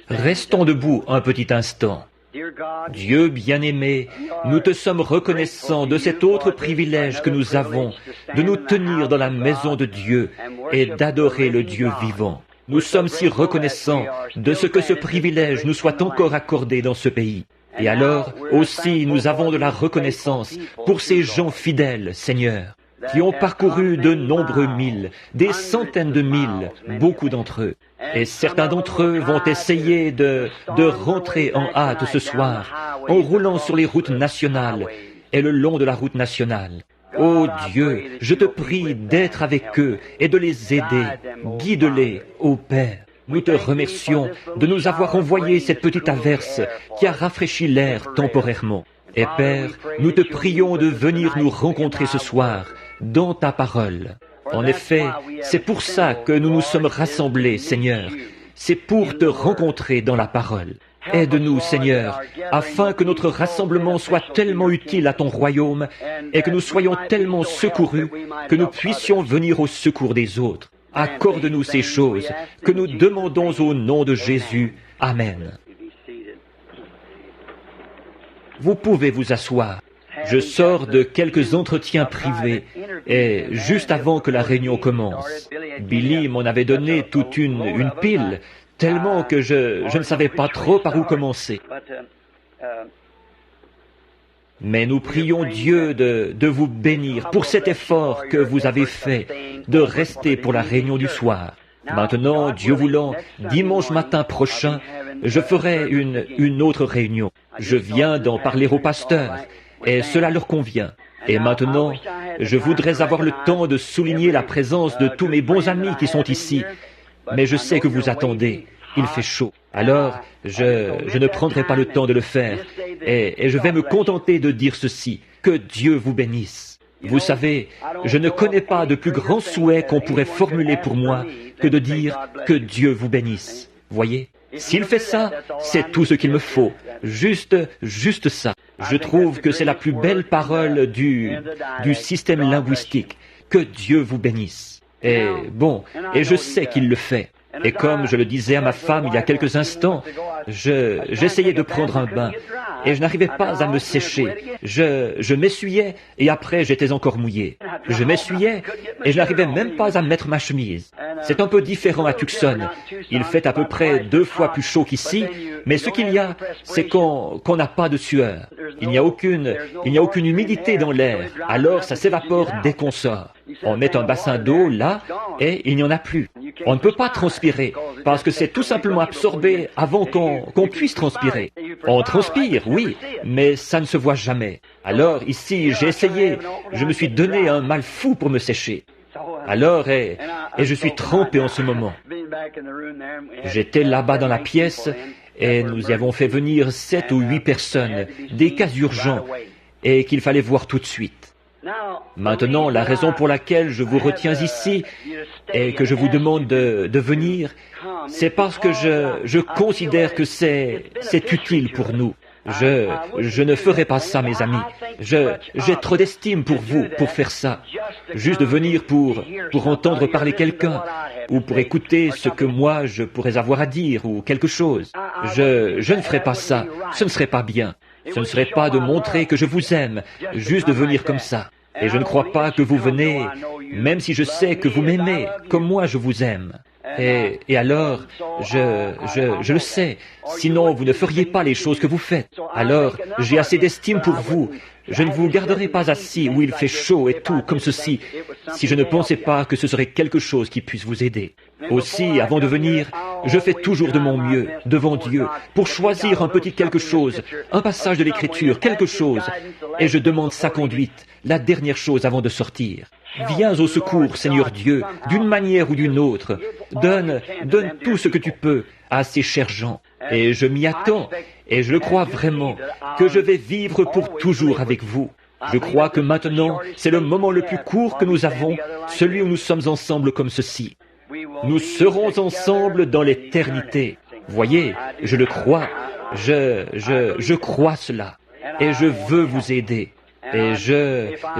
Restons debout un petit instant. Dieu bien-aimé, nous te sommes reconnaissants de cet autre privilège que nous avons de nous tenir dans la maison de Dieu et d'adorer le Dieu vivant. Nous sommes si reconnaissants de ce que ce privilège nous soit encore accordé dans ce pays. Et alors, aussi, nous avons de la reconnaissance pour ces gens fidèles, Seigneur, qui ont parcouru de nombreux milles, des centaines de milles, beaucoup d'entre eux. Et certains d'entre eux vont essayer de rentrer en hâte ce soir, en roulant sur les routes nationales et le long de la route nationale. Ô Dieu, je te prie d'être avec eux et de les aider. Guide-les, ô Père. Nous te remercions de nous avoir envoyé cette petite averse qui a rafraîchi l'air temporairement. Et Père, nous te prions de venir nous rencontrer ce soir dans ta parole. En effet, c'est pour ça que nous nous sommes rassemblés, Seigneur. C'est pour te rencontrer dans la parole. Aide-nous, Seigneur, afin que notre rassemblement soit tellement utile à ton royaume et que nous soyons tellement secourus que nous puissions venir au secours des autres. Accorde-nous ces choses que nous demandons au nom de Jésus. Amen. Vous pouvez vous asseoir. Je sors de quelques entretiens privés et juste avant que la réunion commence, Billy m'en avait donné toute une pile, tellement que je ne savais pas trop par où commencer. Mais nous prions Dieu de vous bénir pour cet effort que vous avez fait de rester pour la réunion du soir. Maintenant, Dieu voulant, dimanche matin prochain, je ferai une autre réunion. Je viens d'en parler aux pasteurs et cela leur convient. Et maintenant, je voudrais avoir le temps de souligner la présence de tous mes bons amis qui sont ici. Mais je sais que vous attendez. Il fait chaud. Alors, je ne prendrai pas le temps de le faire. Et je vais me contenter de dire ceci. Que Dieu vous bénisse. Vous savez, je ne connais pas de plus grand souhait qu'on pourrait formuler pour moi que de dire que Dieu vous bénisse. Voyez? S'il fait ça, c'est tout ce qu'il me faut. Juste ça. Je trouve que c'est la plus belle parole du système linguistique. Que Dieu vous bénisse. Et bon, et je sais qu'il le fait. Et comme je le disais à ma femme il y a quelques instants, j'essayais de prendre un bain et je n'arrivais pas à me sécher. Je m'essuyais et après j'étais encore mouillé. Je m'essuyais et je n'arrivais même pas à mettre ma chemise. C'est un peu différent à Tucson. Il fait à peu près 2 fois plus chaud qu'ici, mais ce qu'il y a, c'est qu'on n'a pas de sueur. Il n'y a aucune humidité dans l'air, alors ça s'évapore dès qu'on sort. On met un bassin d'eau là et il n'y en a plus. On ne peut pas transpirer parce que c'est tout simplement absorbé avant qu'on puisse transpirer. On transpire, oui, mais ça ne se voit jamais. Alors ici, j'ai essayé, je me suis donné un mal fou pour me sécher. Alors, et je suis trempé en ce moment. J'étais là-bas dans la pièce et nous y avons fait venir 7 ou 8 personnes, des cas urgents, et qu'il fallait voir tout de suite. Maintenant, la raison pour laquelle je vous retiens ici et que je vous demande de venir, c'est parce que je considère que c'est utile pour nous. Je ne ferai pas ça, mes amis. J'ai trop d'estime pour vous, pour faire ça. Juste de venir pour entendre parler quelqu'un, ou pour écouter ce que moi je pourrais avoir à dire, ou quelque chose. Je ne ferai pas ça. Ce ne serait pas bien. Ce ne serait pas de montrer que je vous aime, juste de venir comme ça. Et je ne crois pas que vous venez, même si je sais que vous m'aimez, comme moi je vous aime. Et alors, je le sais, sinon vous ne feriez pas les choses que vous faites. Alors, j'ai assez d'estime pour vous. Je ne vous garderai pas assis où il fait chaud et tout, comme ceci, si je ne pensais pas que ce serait quelque chose qui puisse vous aider. Aussi, avant de venir, je fais toujours de mon mieux, devant Dieu, pour choisir un petit quelque chose, un passage de l'Écriture, quelque chose, et je demande sa conduite, la dernière chose avant de sortir. Viens au secours, Seigneur Dieu, d'une manière ou d'une autre. Donne tout ce que tu peux à ces chers gens. Et je m'y attends, et je le crois vraiment, que je vais vivre pour toujours avec vous. Je crois que maintenant, c'est le moment le plus court que nous avons, celui où nous sommes ensemble comme ceci. Nous serons ensemble dans l'éternité. Voyez, je le crois. Je crois cela. Et je veux vous aider. Et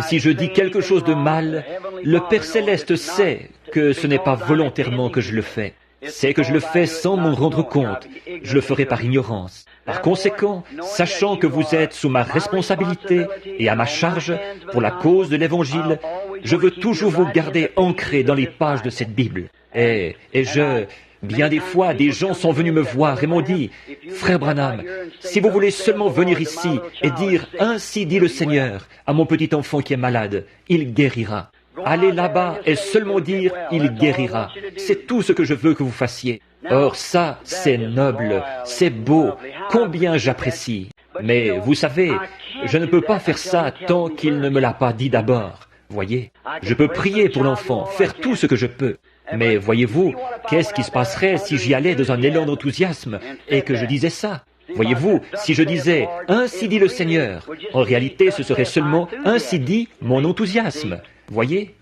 si je dis quelque chose de mal, le Père Céleste sait que ce n'est pas volontairement que je le fais. C'est que je le fais sans m'en rendre compte. Je le ferai par ignorance. Par conséquent, sachant que vous êtes sous ma responsabilité et à ma charge pour la cause de l'Évangile, je veux toujours vous garder ancré dans les pages de cette Bible. Bien des fois, des gens sont venus me voir et m'ont dit, « Frère Branham, si vous voulez seulement venir ici et dire « Ainsi dit le Seigneur » à mon petit enfant qui est malade, il guérira. Allez là-bas et seulement dire « Il guérira ». C'est tout ce que je veux que vous fassiez. Or ça, c'est noble, c'est beau, combien j'apprécie. Mais vous savez, je ne peux pas faire ça tant qu'il ne me l'a pas dit d'abord. Voyez, je peux prier pour l'enfant, faire tout ce que je peux. Mais voyez-vous, qu'est-ce qui se passerait si j'y allais dans un élan d'enthousiasme et que je disais ça? Voyez-vous, si je disais « Ainsi dit le Seigneur », en réalité ce serait seulement « Ainsi dit mon enthousiasme ». Voyez.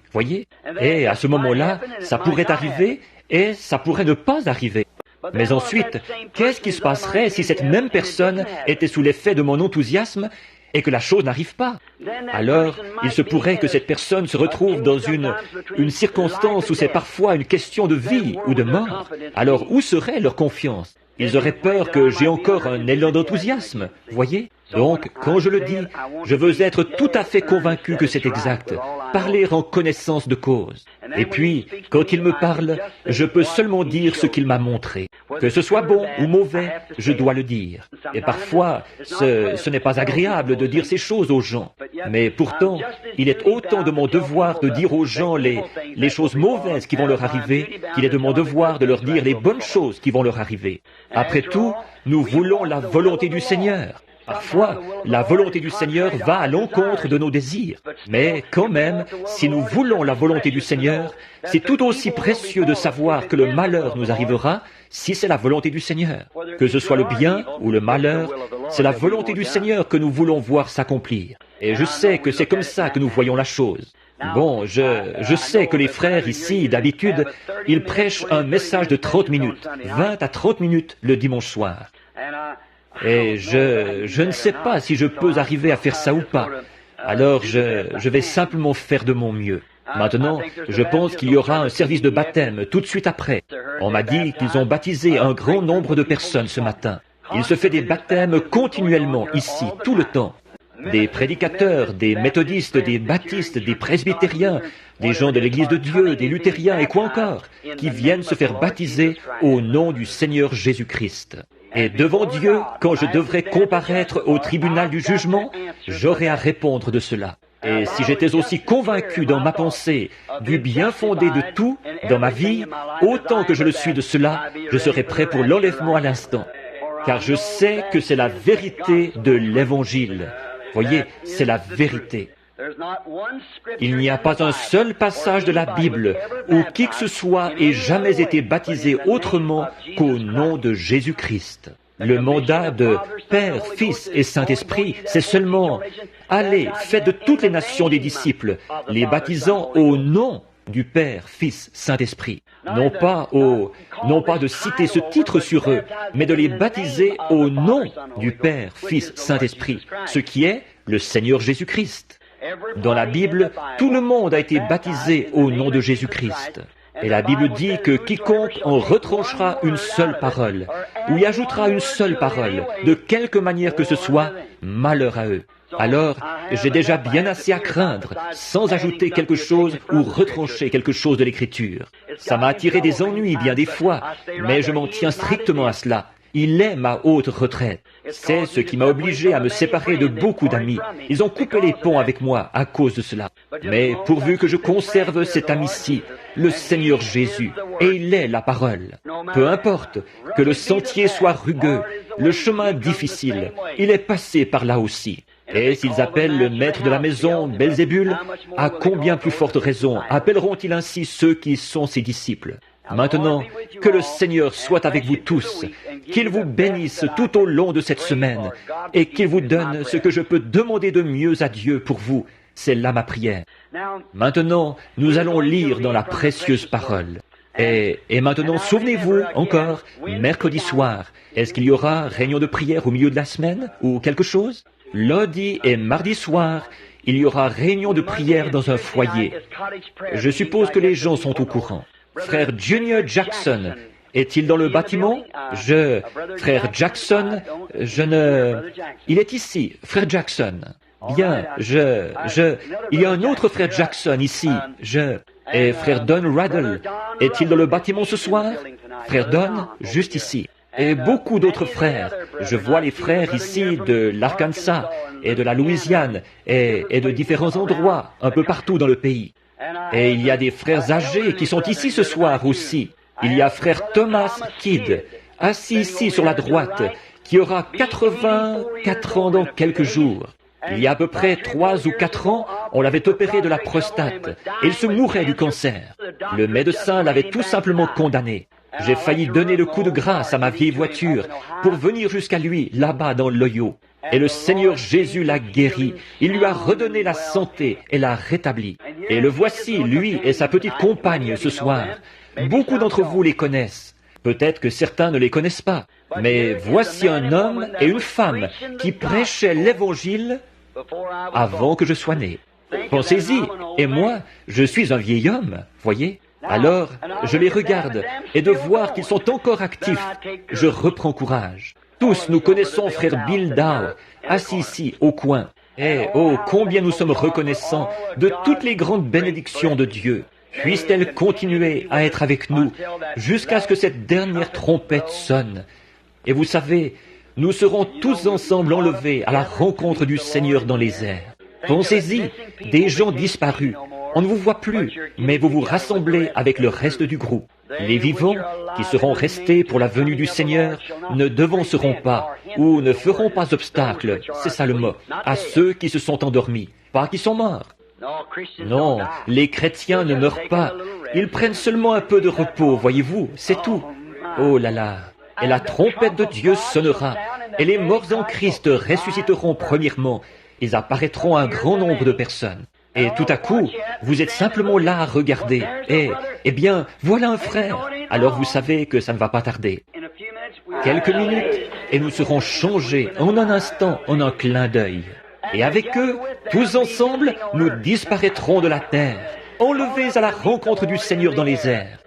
Et à ce moment-là, ça pourrait arriver et ça pourrait ne pas arriver. Mais ensuite, qu'est-ce qui se passerait si cette même personne était sous l'effet de mon enthousiasme et que la chose n'arrive pas? Alors, il se pourrait que cette personne se retrouve dans une circonstance où c'est parfois une question de vie ou de mort. Alors, où serait leur confiance? Ils auraient peur que j'ai encore un élan d'enthousiasme, voyez? Donc, quand je le dis, je veux être tout à fait convaincu que c'est exact, parler en connaissance de cause. Et puis, quand il me parle, je peux seulement dire ce qu'il m'a montré. Que ce soit bon ou mauvais, je dois le dire. Et parfois, ce n'est pas agréable de dire ces choses aux gens. Mais pourtant, il est autant de mon devoir de dire aux gens les choses mauvaises qui vont leur arriver qu'il est de mon devoir de leur dire les bonnes choses qui vont leur arriver. Après tout, nous voulons la volonté du Seigneur. Parfois, la volonté du Seigneur va à l'encontre de nos désirs. Mais quand même, si nous voulons la volonté du Seigneur, c'est tout aussi précieux de savoir que le malheur nous arrivera si c'est la volonté du Seigneur. Que ce soit le bien ou le malheur, c'est la volonté du Seigneur que nous voulons voir s'accomplir. Et je sais que c'est comme ça que nous voyons la chose. Bon, je sais que les frères ici, d'habitude, ils prêchent un message de 30 minutes, 20 à 30 minutes le dimanche soir. Et je ne sais pas si je peux arriver à faire ça ou pas. Alors je vais simplement faire de mon mieux. Maintenant, je pense qu'il y aura un service de baptême tout de suite après. On m'a dit qu'ils ont baptisé un grand nombre de personnes ce matin. Il se fait des baptêmes continuellement ici, tout le temps. Des prédicateurs, des méthodistes, des baptistes, des presbytériens, des gens de l'Église de Dieu, des luthériens et quoi encore, qui viennent se faire baptiser au nom du Seigneur Jésus-Christ. Et devant Dieu, quand je devrais comparaître au tribunal du jugement, j'aurai à répondre de cela. Et si j'étais aussi convaincu dans ma pensée du bien fondé de tout dans ma vie, autant que je le suis de cela, je serais prêt pour l'enlèvement à l'instant. Car je sais que c'est la vérité de l'Évangile. Voyez, c'est la vérité. Il n'y a pas un seul passage de la Bible où qui que ce soit ait jamais été baptisé autrement qu'au nom de Jésus-Christ. Le mandat de Père, Fils et Saint-Esprit, c'est seulement « Allez, faites de toutes les nations des disciples, les baptisant au nom du Père, Fils, Saint-Esprit. » Non pas de citer ce titre sur eux, mais de les baptiser au nom du Père, Fils, Saint-Esprit, ce qui est le Seigneur Jésus-Christ. Dans la Bible, tout le monde a été baptisé au nom de Jésus-Christ. Et la Bible dit que quiconque en retranchera une seule parole, ou y ajoutera une seule parole, de quelque manière que ce soit, malheur à eux. Alors, j'ai déjà bien assez à craindre, sans ajouter quelque chose ou retrancher quelque chose de l'Écriture. Ça m'a attiré des ennuis bien des fois, mais je m'en tiens strictement à cela. Il est ma haute retraite. C'est ce qui m'a obligé à me séparer de beaucoup d'amis. Ils ont coupé les ponts avec moi à cause de cela. Mais pourvu que je conserve cet ami-ci, le Seigneur Jésus, et il est la parole. Peu importe que le sentier soit rugueux, le chemin difficile, il est passé par là aussi. Et s'ils appellent le maître de la maison Belzébul, à combien plus forte raison appelleront-ils ainsi ceux qui sont ses disciples? Maintenant, que le Seigneur soit avec vous tous, qu'il vous bénisse tout au long de cette semaine, et qu'il vous donne ce que je peux demander de mieux à Dieu pour vous. C'est là ma prière. Maintenant, nous allons lire dans la précieuse parole. Et maintenant, souvenez-vous encore, mercredi soir, est-ce qu'il y aura réunion de prière au milieu de la semaine, ou quelque chose? Lundi et mardi soir, il y aura réunion de prière dans un foyer. Je suppose que les gens sont au courant. Frère Junior Jackson Est-il dans le bâtiment? Frère Jackson, il est ici, frère Jackson. Bien, il y a un autre frère Jackson ici, Et frère Don Raddle, est-il dans le bâtiment ce soir? Frère Don, juste ici. Et beaucoup d'autres frères. Je vois les frères ici de l'Arkansas et de la Louisiane et de différents endroits, un peu partout dans le pays. Et il y a des frères âgés qui sont ici ce soir aussi. Il y a frère Thomas Kidd, assis ici sur la droite, qui aura 84 ans dans quelques jours. Il y a à peu près 3 ou 4 ans, on l'avait opéré de la prostate et il se mourait du cancer. Le médecin l'avait tout simplement condamné. J'ai failli donner le coup de grâce à ma vieille voiture pour venir jusqu'à lui, là-bas dans l'Ohio. Et le Seigneur Jésus l'a guéri. Il lui a redonné la santé et l'a rétabli. Et le voici, lui et sa petite compagne ce soir. Beaucoup d'entre vous les connaissent. Peut-être que certains ne les connaissent pas. Mais voici un homme et une femme qui prêchaient l'Évangile avant que je sois né. Pensez-y, et moi, je suis un vieil homme, voyez? Alors, je les regarde, et de voir qu'ils sont encore actifs, je reprends courage. Tous, nous connaissons frère Bill Dow, assis ici, au coin. Et, oh, combien nous sommes reconnaissants de toutes les grandes bénédictions de Dieu. Puisse-t-elle continuer à être avec nous jusqu'à ce que cette dernière trompette sonne. Et vous savez, nous serons tous ensemble enlevés à la rencontre du Seigneur dans les airs. Pensez-y, des gens disparus. On ne vous voit plus, mais vous vous rassemblez avec le reste du groupe. Les vivants, qui seront restés pour la venue du Seigneur, ne devanceront pas, ou ne feront pas obstacle, c'est ça le mot, à ceux qui se sont endormis, pas qui sont morts. Non, les chrétiens ne meurent pas. Ils prennent seulement un peu de repos, voyez-vous, c'est tout. Oh là là. Et la trompette de Dieu sonnera, et les morts en Christ ressusciteront premièrement. Ils apparaîtront à un grand nombre de personnes. Et tout à coup, vous êtes simplement là à regarder. Eh bien, voilà un frère. Alors vous savez que ça ne va pas tarder. Quelques minutes, et nous serons changés en un instant, en un clin d'œil. Et avec eux, tous ensemble, nous disparaîtrons de la terre, enlevés à la rencontre du Seigneur dans les airs.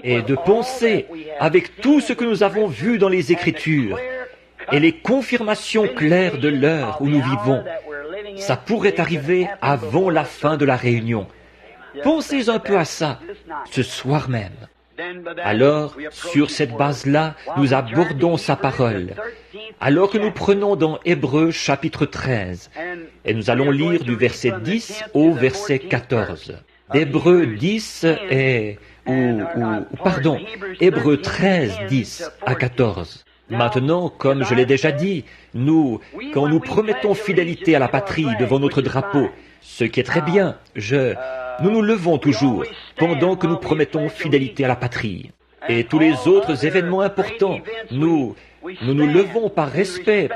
Et de penser, avec tout ce que nous avons vu dans les Écritures, et les confirmations claires de l'heure où nous vivons, ça pourrait arriver avant la fin de la réunion. Pensez un peu à ça, ce soir même. Alors, sur cette base-là, nous abordons sa parole. Alors que nous prenons dans Hébreux chapitre 13, et nous allons lire du verset 10 au verset 14. Hébreux 10 Hébreux 13, 10 à 14. Maintenant, comme je l'ai déjà dit, quand nous promettons fidélité à la patrie devant notre drapeau, ce qui est très bien, nous nous levons toujours pendant que nous promettons fidélité à la patrie. Et tous les autres événements importants, nous nous levons par respect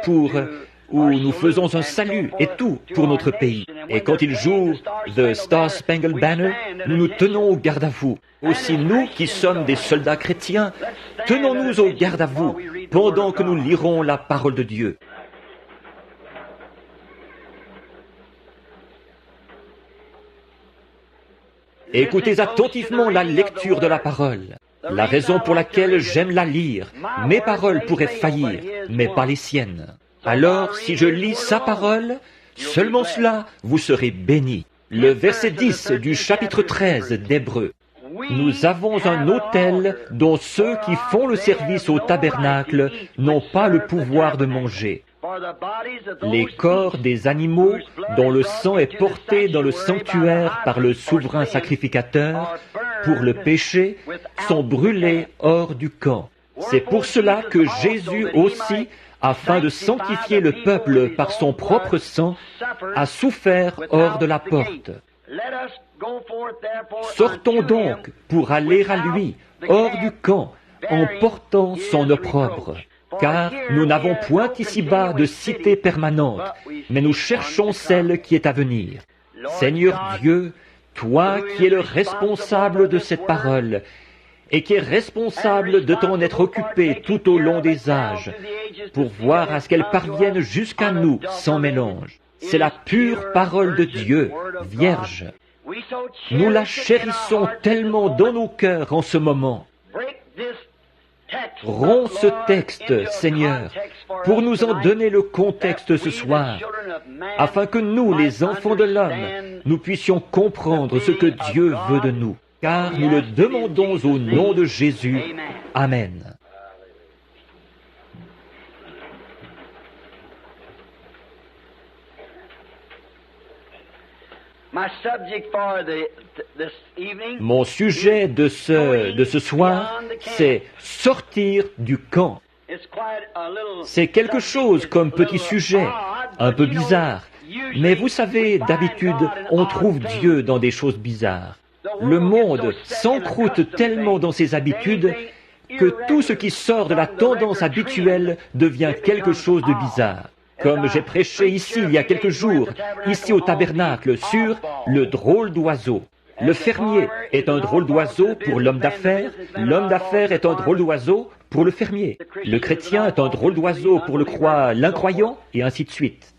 où nous faisons un salut et tout pour notre pays. Et quand ils jouent The Star Spangled Banner, nous nous tenons au garde à vous. Aussi nous qui sommes des soldats chrétiens, tenons-nous au garde à vous pendant que nous lirons la parole de Dieu. Écoutez attentivement la lecture de la parole. La raison pour laquelle j'aime la lire, mes paroles pourraient faillir, mais pas les siennes. Alors, si je lis sa parole, seulement cela, vous serez bénis. Le verset 10 du chapitre 13 d'Hébreux. Nous avons un autel dont ceux qui font le service au tabernacle n'ont pas le pouvoir de manger. Les corps des animaux dont le sang est porté dans le sanctuaire par le souverain sacrificateur pour le péché sont brûlés hors du camp. C'est pour cela que Jésus aussi, afin de sanctifier le peuple par son propre sang, a souffert hors de la porte. Sortons donc pour aller à lui, hors du camp, en portant son opprobre. Car nous n'avons point ici-bas de cité permanente, mais nous cherchons celle qui est à venir. Seigneur Dieu, toi qui es le responsable de cette parole, et qui est responsable de t'en être occupé tout au long des âges, pour voir à ce qu'elle parvienne jusqu'à nous sans mélange. C'est la pure parole de Dieu, vierge. Nous la chérissons tellement dans nos cœurs en ce moment. Romps ce texte, Seigneur, pour nous en donner le contexte ce soir, afin que nous, les enfants de l'homme, nous puissions comprendre ce que Dieu veut de nous, car nous le demandons au nom de Jésus. Amen. Mon sujet de ce soir, c'est sortir du camp. C'est quelque chose comme petit sujet, un peu bizarre. Mais vous savez, d'habitude, on trouve Dieu dans des choses bizarres. Le monde s'encroute tellement dans ses habitudes que tout ce qui sort de la tendance habituelle devient quelque chose de bizarre. Comme j'ai prêché ici il y a quelques jours, ici au tabernacle, sur le drôle d'oiseau. Le fermier est un drôle d'oiseau pour l'homme d'affaires est un drôle d'oiseau pour le fermier. Le chrétien est un drôle d'oiseau pour l'incroyant, et ainsi de suite.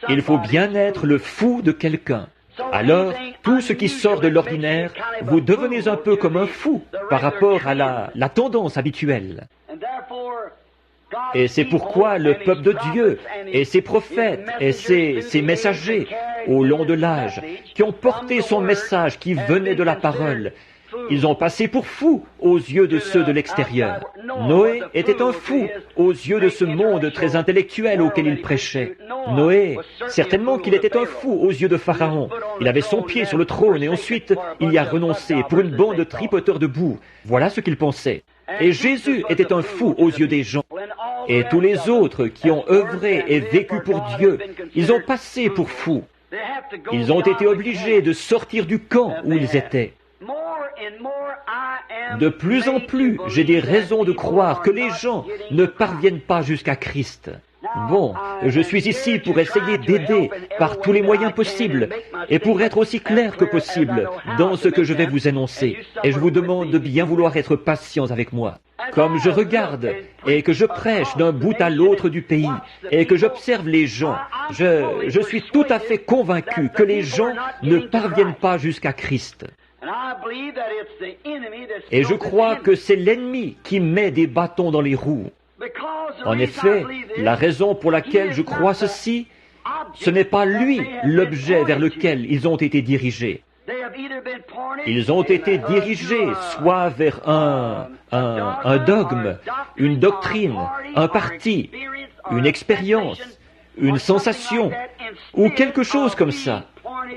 Il faut bien être le fou de quelqu'un. Alors, tout ce qui sort de l'ordinaire, vous devenez un peu comme un fou par rapport à la tendance habituelle. Et c'est pourquoi le peuple de Dieu et ses prophètes et ses messagers au long de l'âge, qui ont porté son message qui venait de la parole, ils ont passé pour fous aux yeux de ceux de l'extérieur. Noé était un fou aux yeux de ce monde très intellectuel auquel il prêchait. Noé, certainement qu'il était un fou aux yeux de Pharaon. Il avait son pied sur le trône et ensuite il y a renoncé pour une bande de tripoteurs de boue. Voilà ce qu'il pensait. Et Jésus était un fou aux yeux des gens. Et tous les autres qui ont œuvré et vécu pour Dieu, ils ont passé pour fous. Ils ont été obligés de sortir du camp où ils étaient. De plus en plus, j'ai des raisons de croire que les gens ne parviennent pas jusqu'à Christ. Bon, je suis ici pour essayer d'aider par tous les moyens possibles et pour être aussi clair que possible dans ce que je vais vous énoncer. Et je vous demande de bien vouloir être patients avec moi. Comme je regarde et que je prêche d'un bout à l'autre du pays et que j'observe les gens, je suis tout à fait convaincu que les gens ne parviennent pas jusqu'à Christ. Et je crois que c'est l'ennemi qui met des bâtons dans les roues. En effet, la raison pour laquelle je crois ceci, ce n'est pas lui l'objet vers lequel ils ont été dirigés. Ils ont été dirigés soit vers un dogme, une doctrine, un parti, une expérience, une sensation, ou quelque chose comme ça,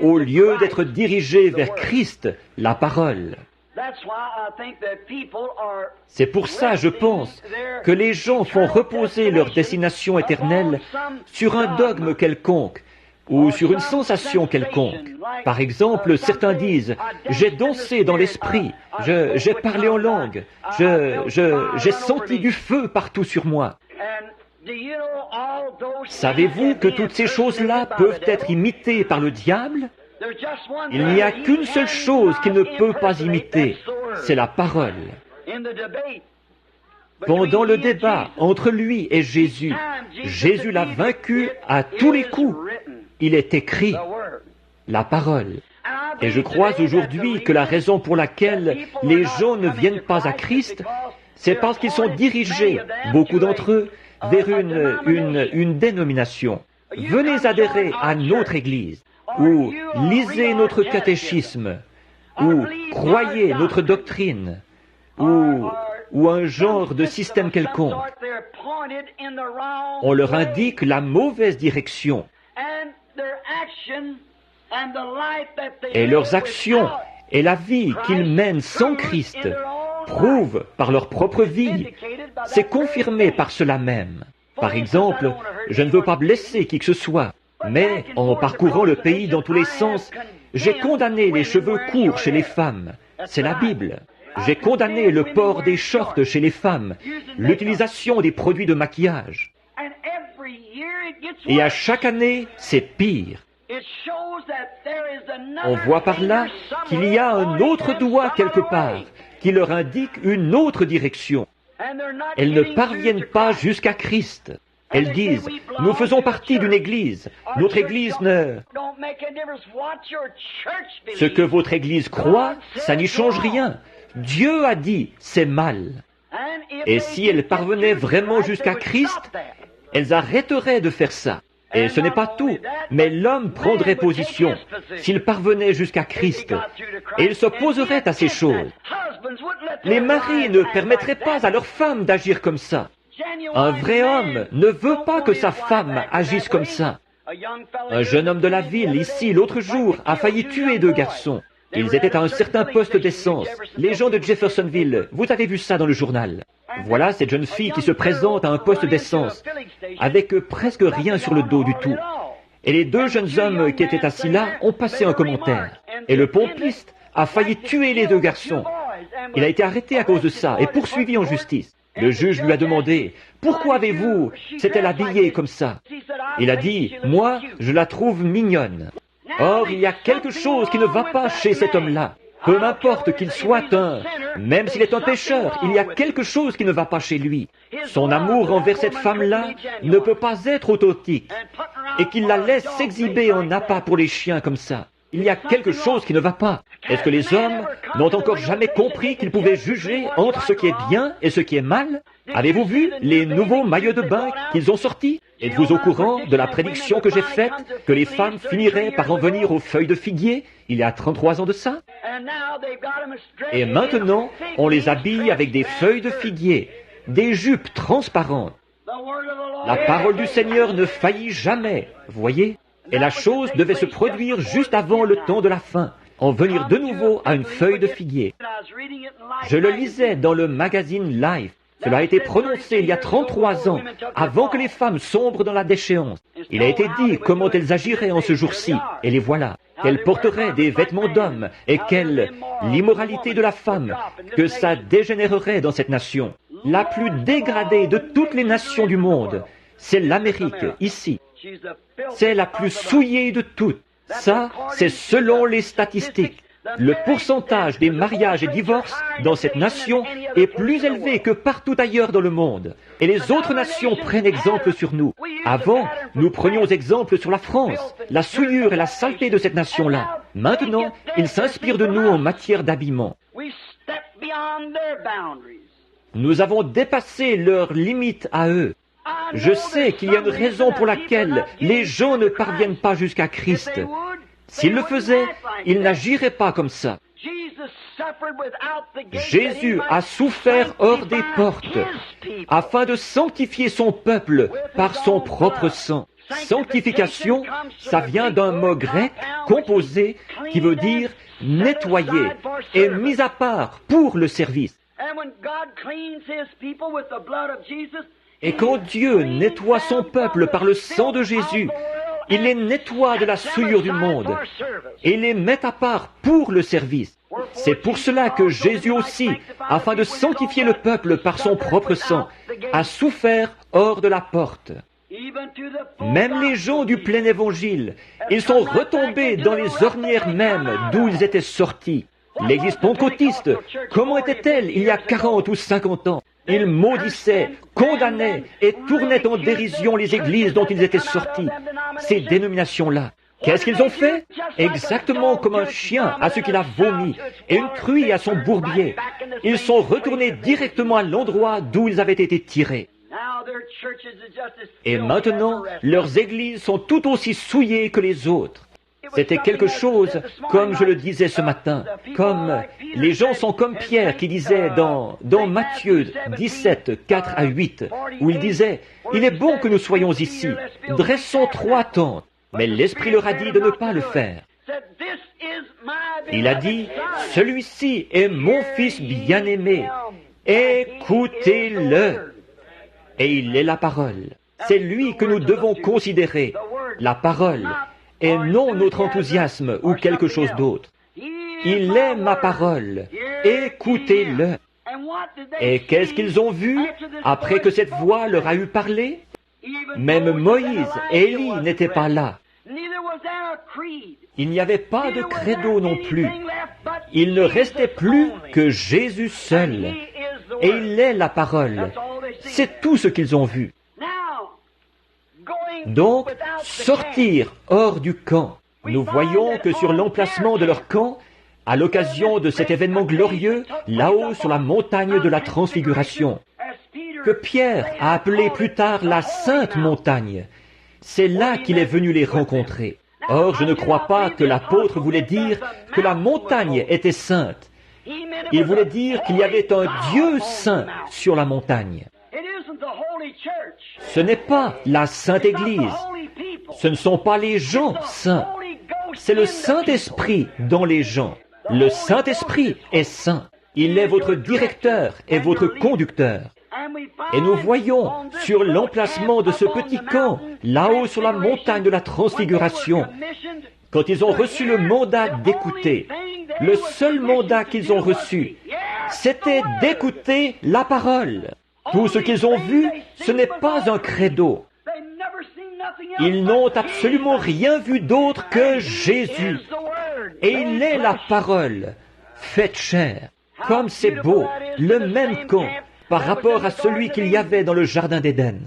au lieu d'être dirigés vers Christ, la parole. C'est pour ça, je pense, que les gens font reposer leur destination éternelle sur un dogme quelconque ou sur une sensation quelconque. Par exemple, certains disent « j'ai dansé dans l'esprit, j'ai parlé en langue, j'ai senti du feu partout sur moi ». Savez-vous que toutes ces choses-là peuvent être imitées par le diable? Il n'y a qu'une seule chose qu'il ne peut pas imiter, c'est la parole. Pendant le débat entre lui et Jésus, Jésus l'a vaincu à tous les coups. Il est écrit, la parole. Et je crois aujourd'hui que la raison pour laquelle les gens ne viennent pas à Christ, c'est parce qu'ils sont dirigés, beaucoup d'entre eux, vers une dénomination. Venez adhérer à notre Église, ou lisez notre catéchisme, ou croyez notre doctrine, ou un genre de système quelconque. On leur indique la mauvaise direction. Et leurs actions et la vie qu'ils mènent sans Christ prouvent par leur propre vie. C'est confirmé par cela même. Par exemple, je ne veux pas blesser qui que ce soit, mais en parcourant le pays dans tous les sens, j'ai condamné les cheveux courts chez les femmes. C'est la Bible. J'ai condamné le port des shorts chez les femmes, l'utilisation des produits de maquillage. Et à chaque année, c'est pire. On voit par là qu'il y a un autre doigt quelque part qui leur indique une autre direction. Elles ne parviennent pas jusqu'à Christ. Elles disent, nous faisons partie d'une église. Notre église ne... Ce que votre église croit, ça n'y change rien. Dieu a dit, c'est mal. Et si elles parvenaient vraiment jusqu'à Christ, elles arrêteraient de faire ça. Et ce n'est pas tout, mais l'homme prendrait position s'il parvenait jusqu'à Christ, et il s'opposerait à ces choses. Les maris ne permettraient pas à leurs femmes d'agir comme ça. Un vrai homme ne veut pas que sa femme agisse comme ça. Un jeune homme de la ville, ici, l'autre jour, a failli tuer 2 garçons. Ils étaient à un certain poste d'essence. Les gens de Jeffersonville, vous avez vu ça dans le journal. Voilà cette jeune fille qui se présente à un poste d'essence, avec presque rien sur le dos du tout. Et les 2 jeunes hommes qui étaient assis là ont passé un commentaire. Et le pompiste a failli tuer les 2 garçons. Il a été arrêté à cause de ça et poursuivi en justice. Le juge lui a demandé, « Pourquoi avez-vous s'est-elle habillée comme ça ?» Il a dit, « Moi, je la trouve mignonne. » Or, il y a quelque chose qui ne va pas chez cet homme-là. Peu m'importe qu'il soit même s'il est un pécheur, il y a quelque chose qui ne va pas chez lui. Son amour envers cette femme-là ne peut pas être authentique. Et qu'il la laisse s'exhiber en appât pour les chiens comme ça. Il y a quelque chose qui ne va pas. Est-ce que les hommes n'ont encore jamais compris qu'ils pouvaient juger entre ce qui est bien et ce qui est mal? Avez-vous vu les nouveaux maillots de bain qu'ils ont sortis? Êtes-vous au courant de la prédiction que j'ai faite, que les femmes finiraient par en venir aux feuilles de figuier, il y a 33 ans de ça? Et maintenant, on les habille avec des feuilles de figuier, des jupes transparentes. La parole du Seigneur ne faillit jamais, voyez? Et la chose devait se produire juste avant le temps de la fin, en venir de nouveau à une feuille de figuier. Je le lisais dans le magazine Life. Cela a été prononcé il y a 33 ans, avant que les femmes sombrent dans la déchéance. Il a été dit comment elles agiraient en ce jour-ci, et les voilà. Qu'elles porteraient des vêtements d'hommes, et quelle l'immoralité de la femme, que ça dégénérerait dans cette nation. La plus dégradée de toutes les nations du monde, c'est l'Amérique, ici. C'est la plus souillée de toutes. Ça, c'est selon les statistiques. Le pourcentage des mariages et divorces dans cette nation est plus élevé que partout ailleurs dans le monde. Et les autres nations prennent exemple sur nous. Avant, nous prenions exemple sur la France, la souillure et la saleté de cette nation-là. Maintenant, ils s'inspirent de nous en matière d'habillement. Nous avons dépassé leurs limites à eux. Je sais qu'il y a une raison pour laquelle les gens ne parviennent pas jusqu'à Christ. S'ils le faisaient, ils n'agiraient pas comme ça. Jésus a souffert hors des portes afin de sanctifier son peuple par son propre sang. Sanctification, ça vient d'un mot grec composé qui veut dire nettoyer et mis à part pour le service. Et quand Dieu nettoie son peuple par le sang de Jésus, il les nettoie de la souillure du monde et les met à part pour le service. C'est pour cela que Jésus aussi, afin de sanctifier le peuple par son propre sang, a souffert hors de la porte. Même les gens du plein évangile, ils sont retombés dans les ornières mêmes d'où ils étaient sortis. L'Église pentecôtiste, comment était-elle il y a 40 ou 50 ans? Ils maudissaient, condamnaient et tournaient en dérision les églises dont ils étaient sortis. Ces dénominations-là, qu'est-ce qu'ils ont fait? Exactement comme un chien à ce qu'il a vomi et une truie à son bourbier. Ils sont retournés directement à l'endroit d'où ils avaient été tirés. Et maintenant, leurs églises sont tout aussi souillées que les autres. C'était quelque chose, comme je le disais ce matin, comme les gens sont comme Pierre qui disait dans Matthieu 17, 4 à 8, où il disait, « Il est bon que nous soyons ici, dressons 3 tentes. » Mais l'Esprit leur a dit de ne pas le faire. Il a dit, « Celui-ci est mon Fils bien-aimé, écoutez-le. » Et il est la parole. C'est lui que nous devons considérer, la parole, et non notre enthousiasme ou quelque chose d'autre. Il est ma parole, écoutez-le. Et qu'est-ce qu'ils ont vu après que cette voix leur a eu parlé? Même Moïse et Élie n'étaient pas là. Il n'y avait pas de credo non plus. Il ne restait plus que Jésus seul. Et il est la parole. C'est tout ce qu'ils ont vu. Donc, sortir hors du camp. Nous voyons que sur l'emplacement de leur camp, à l'occasion de cet événement glorieux, là-haut sur la montagne de la Transfiguration, que Pierre a appelé plus tard la Sainte Montagne. C'est là qu'il est venu les rencontrer. Or, je ne crois pas que l'apôtre voulait dire que la montagne était sainte. Il voulait dire qu'il y avait un Dieu saint sur la montagne. Ce n'est pas la Sainte Église. Ce ne sont pas les gens saints. C'est le Saint-Esprit dans les gens. Le Saint-Esprit est saint. Il est votre directeur et votre conducteur. Et nous voyons sur l'emplacement de ce petit camp, là-haut sur la montagne de la Transfiguration, quand ils ont reçu le mandat d'écouter, le seul mandat qu'ils ont reçu, c'était d'écouter la parole. Tout ce qu'ils ont vu, ce n'est pas un credo. Ils n'ont absolument rien vu d'autre que Jésus. Et il est la parole, faite chair. Comme c'est beau, le même camp, par rapport à celui qu'il y avait dans le Jardin d'Éden.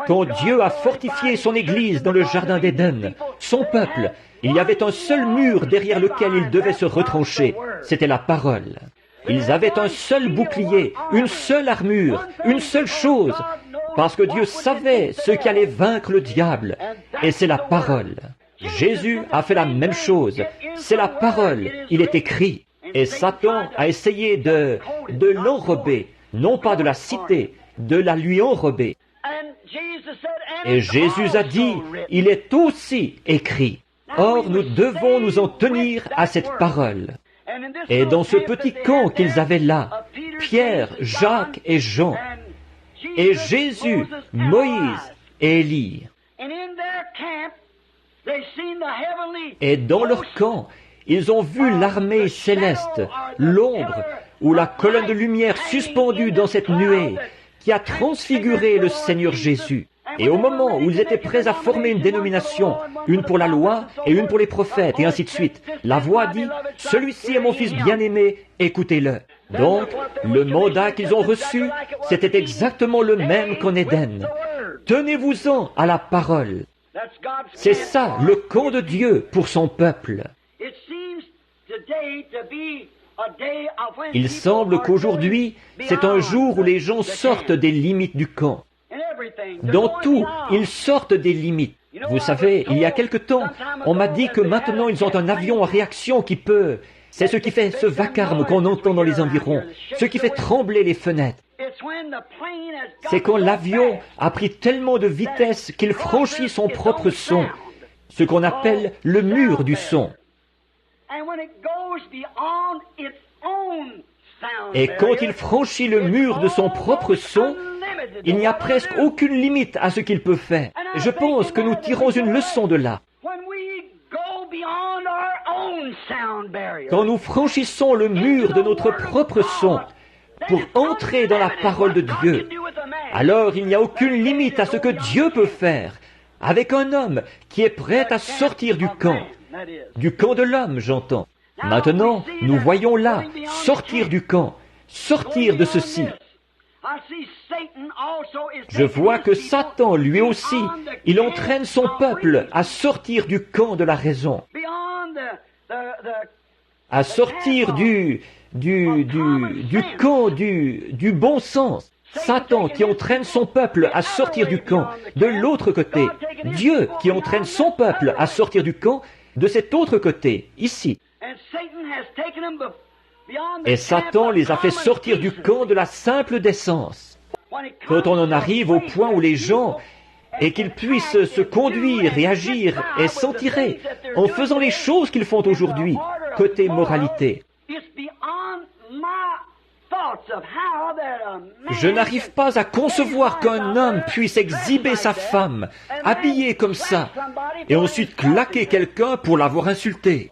Quand Dieu a fortifié son Église dans le Jardin d'Éden, son peuple, il y avait un seul mur derrière lequel ils devaient se retrancher. C'était la parole. Ils avaient un seul bouclier, une seule armure, une seule chose, parce que Dieu savait ce qui allait vaincre le diable, et c'est la parole. Jésus a fait la même chose. C'est la parole. Il est écrit. Et Satan a essayé de l'enrober, non pas de la citer, de la lui enrober. Et Jésus a dit, il est aussi écrit. Or, nous devons nous en tenir à cette parole. Et dans ce petit camp qu'ils avaient là, Pierre, Jacques et Jean, et Jésus, Moïse et Élie. Et dans leur camp, ils ont vu l'armée céleste, l'ombre ou la colonne de lumière suspendue dans cette nuée qui a transfiguré le Seigneur Jésus. Et au moment où ils étaient prêts à former une dénomination, une pour la loi et une pour les prophètes, et ainsi de suite, la voix dit, « Celui-ci est mon fils bien-aimé, écoutez-le ». Donc, le mandat qu'ils ont reçu, c'était exactement le même qu'en Éden. Tenez-vous-en à la parole. C'est ça, le camp de Dieu pour son peuple. Il semble qu'aujourd'hui, c'est un jour où les gens sortent des limites du camp. Dans tout, ils sortent des limites. Vous savez, il y a quelque temps, on m'a dit que maintenant ils ont un avion en réaction qui peut... C'est ce qui fait ce vacarme qu'on entend dans les environs, ce qui fait trembler les fenêtres. C'est quand l'avion a pris tellement de vitesse qu'il franchit son propre son, ce qu'on appelle le mur du son. Et quand il franchit le mur de son propre son, il n'y a presque aucune limite à ce qu'il peut faire. Je pense que nous tirons une leçon de là. Quand nous franchissons le mur de notre propre son pour entrer dans la parole de Dieu, alors il n'y a aucune limite à ce que Dieu peut faire avec un homme qui est prêt à sortir du camp de l'homme, j'entends. Maintenant, nous voyons là, sortir du camp, sortir de ceci. Je vois que Satan, lui aussi, il entraîne son peuple à sortir du camp de la raison, à sortir du camp du bon sens. Satan qui entraîne son peuple à sortir du camp de l'autre côté. Dieu qui entraîne son peuple à sortir du camp de cet autre côté, ici. Et Satan les a fait sortir du camp de la simple décence. Quand on en arrive au point où les gens, et qu'ils puissent se conduire et agir et s'en tirer en faisant les choses qu'ils font aujourd'hui, côté moralité. Je n'arrive pas à concevoir qu'un homme puisse exhiber sa femme, habillée comme ça, et ensuite claquer quelqu'un pour l'avoir insulté.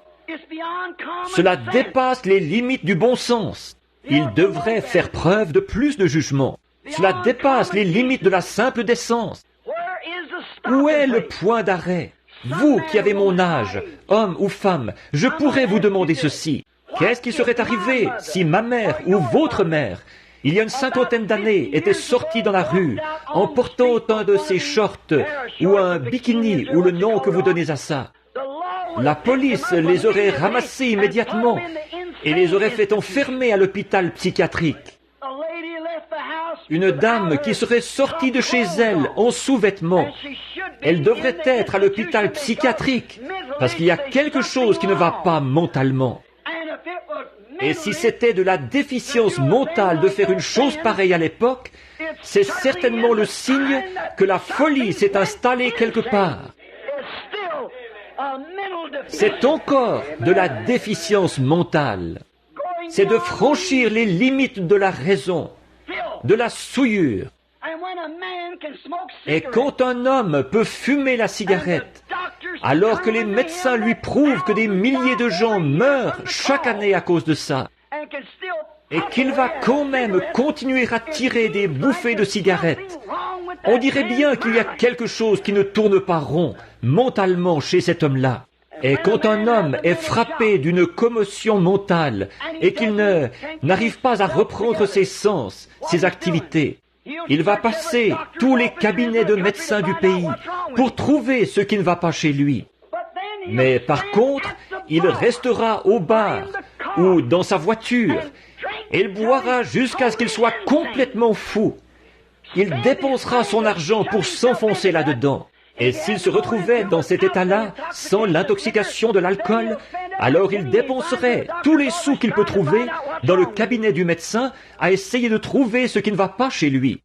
Cela dépasse les limites du bon sens. Il devrait faire preuve de plus de jugement. Cela dépasse les limites de la simple décence. Où est le point d'arrêt? Vous qui avez mon âge, homme ou femme, je pourrais vous demander ceci. Qu'est-ce qui serait arrivé si ma mère ou votre mère, il y a une 50aine d'années, était sortie dans la rue en portant un de ces shorts ou un bikini ou le nom que vous donnez à ça? La police les aurait ramassés immédiatement et les aurait fait enfermer à l'hôpital psychiatrique. Une dame qui serait sortie de chez elle en sous-vêtements, elle devrait être à l'hôpital psychiatrique parce qu'il y a quelque chose qui ne va pas mentalement. Et si c'était de la déficience mentale de faire une chose pareille à l'époque, c'est certainement le signe que la folie s'est installée quelque part. C'est encore de la déficience mentale. C'est de franchir les limites de la raison, de la souillure. Et quand un homme peut fumer la cigarette, alors que les médecins lui prouvent que des milliers de gens meurent chaque année à cause de ça, et qu'il va quand même continuer à tirer des bouffées de cigarettes, on dirait bien qu'il y a quelque chose qui ne tourne pas rond mentalement chez cet homme-là. Et quand un homme est frappé d'une commotion mentale et qu'il n'arrive pas à reprendre ses sens, ses activités, il va passer tous les cabinets de médecins du pays pour trouver ce qui ne va pas chez lui. Mais par contre, il restera au bar ou dans sa voiture et il boira jusqu'à ce qu'il soit complètement fou. Il dépensera son argent pour s'enfoncer là-dedans. Et s'il se retrouvait dans cet état-là, sans l'intoxication de l'alcool, alors il dépenserait tous les sous qu'il peut trouver dans le cabinet du médecin à essayer de trouver ce qui ne va pas chez lui.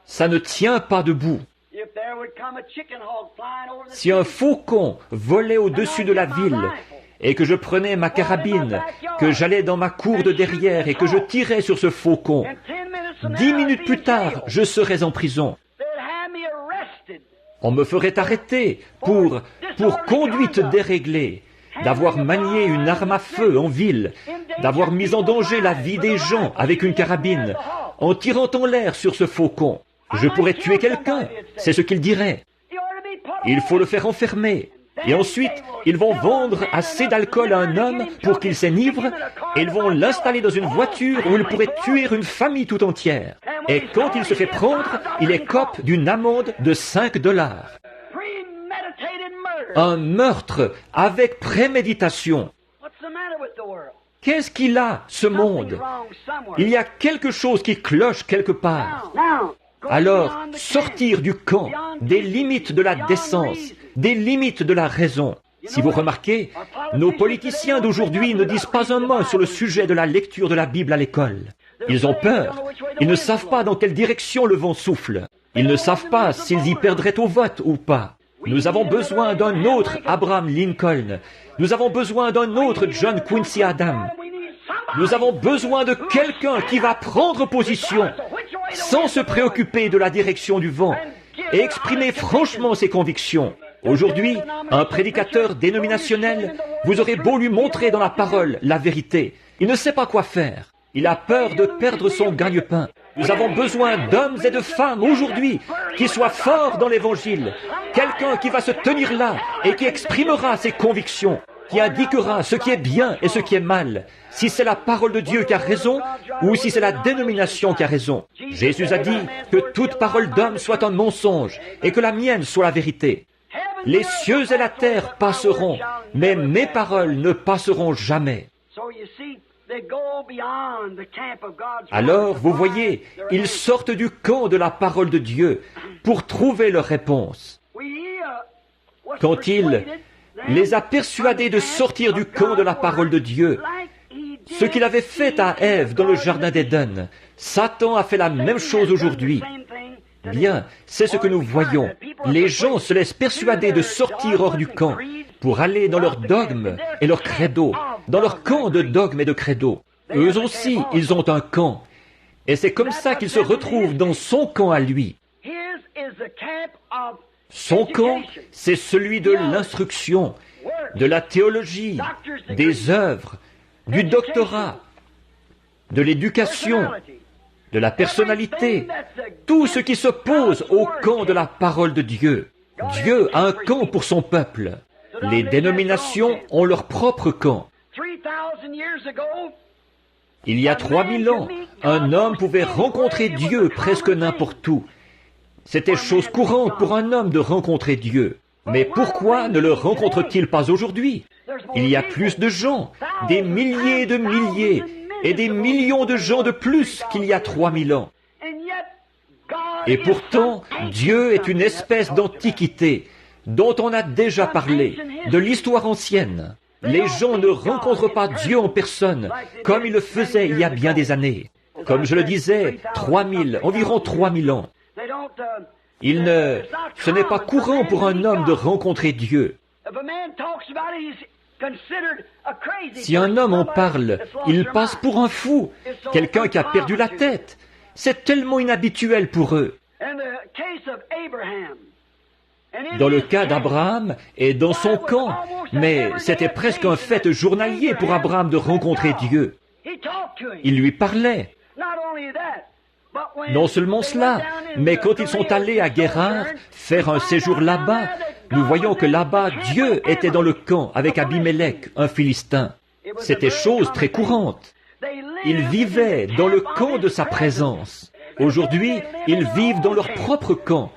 Ça ne tient pas debout. Si un faucon volait au-dessus de la ville et que je prenais ma carabine, que j'allais dans ma cour de derrière et que je tirais sur ce faucon, 10 minutes plus tard, je serais en prison. On me ferait arrêter pour conduite déréglée, d'avoir manié une arme à feu en ville, d'avoir mis en danger la vie des gens avec une carabine, en tirant en l'air sur ce faucon. Je pourrais tuer quelqu'un, c'est ce qu'ils diraient. Il faut le faire enfermer. Et ensuite, ils vont vendre assez d'alcool à un homme pour qu'il s'enivre, et ils vont l'installer dans une voiture où il pourrait tuer une famille tout entière. Et quand il se fait prendre, il écope d'une amende de $5. Un meurtre avec préméditation. Qu'est-ce qu'il a, ce monde? Il y a quelque chose qui cloche quelque part. Alors, sortir du camp, des limites de la décence, des limites de la raison. Si vous remarquez, nos politiciens d'aujourd'hui ne disent pas un mot sur le sujet de la lecture de la Bible à l'école. Ils ont peur. Ils ne savent pas dans quelle direction le vent souffle. Ils ne savent pas s'ils y perdraient au vote ou pas. Nous avons besoin d'un autre Abraham Lincoln. Nous avons besoin d'un autre John Quincy Adams. Nous avons besoin de quelqu'un qui va prendre position sans se préoccuper de la direction du vent et exprimer franchement ses convictions. Aujourd'hui, un prédicateur dénominationnel, vous aurez beau lui montrer dans la parole la vérité, il ne sait pas quoi faire. Il a peur de perdre son gagne-pain. Nous avons besoin d'hommes et de femmes aujourd'hui qui soient forts dans l'Évangile. Quelqu'un qui va se tenir là et qui exprimera ses convictions, qui indiquera ce qui est bien et ce qui est mal, si c'est la parole de Dieu qui a raison ou si c'est la dénomination qui a raison. Jésus a dit que toute parole d'homme soit un mensonge et que la mienne soit la vérité. Les cieux et la terre passeront, mais mes paroles ne passeront jamais. Alors, vous voyez, ils sortent du camp de la parole de Dieu pour trouver leur réponse. Quand il les a persuadés de sortir du camp de la parole de Dieu, ce qu'il avait fait à Ève dans le jardin d'Éden, Satan a fait la même chose aujourd'hui. Bien, c'est ce que nous voyons. Les gens se laissent persuader de sortir hors du camp pour aller dans leur dogme et leur credo, dans leur camp de dogme et de credo. Eux aussi, ils ont un camp. Et c'est comme ça qu'ils se retrouvent dans son camp à lui. Son camp, c'est celui de l'instruction, de la théologie, des œuvres, du doctorat, de l'éducation, de la personnalité, tout ce qui s'oppose au camp de la parole de Dieu. Dieu a un camp pour son peuple. Les dénominations ont leur propre camp. Il y a 3000 ans, un homme pouvait rencontrer Dieu presque n'importe où. C'était chose courante pour un homme de rencontrer Dieu. Mais pourquoi ne le rencontre-t-il pas aujourd'hui? Il y a plus de gens, des milliers de milliers, et des millions de gens de plus qu'il y a 3000 ans. Et pourtant, Dieu est une espèce d'antiquité dont on a déjà parlé, de l'histoire ancienne. Les gens ne rencontrent pas Dieu en personne, comme ils le faisaient il y a bien des années. Comme je le disais, environ 3000 ans. Ce n'est pas courant pour un homme de rencontrer Dieu. Si un homme en parle, il passe pour un fou, quelqu'un qui a perdu la tête. C'est tellement inhabituel pour eux. Dans le cas d'Abraham et dans son camp, mais c'était presque un fait journalier pour Abraham de rencontrer Dieu. Il lui parlait. Non seulement cela, mais quand ils sont allés à Guérar faire un séjour là-bas, nous voyons que là-bas, Dieu était dans le camp avec Abimelech, un Philistin. C'était chose très courante. Ils vivaient dans le camp de sa présence. Aujourd'hui, ils vivent dans leur propre camp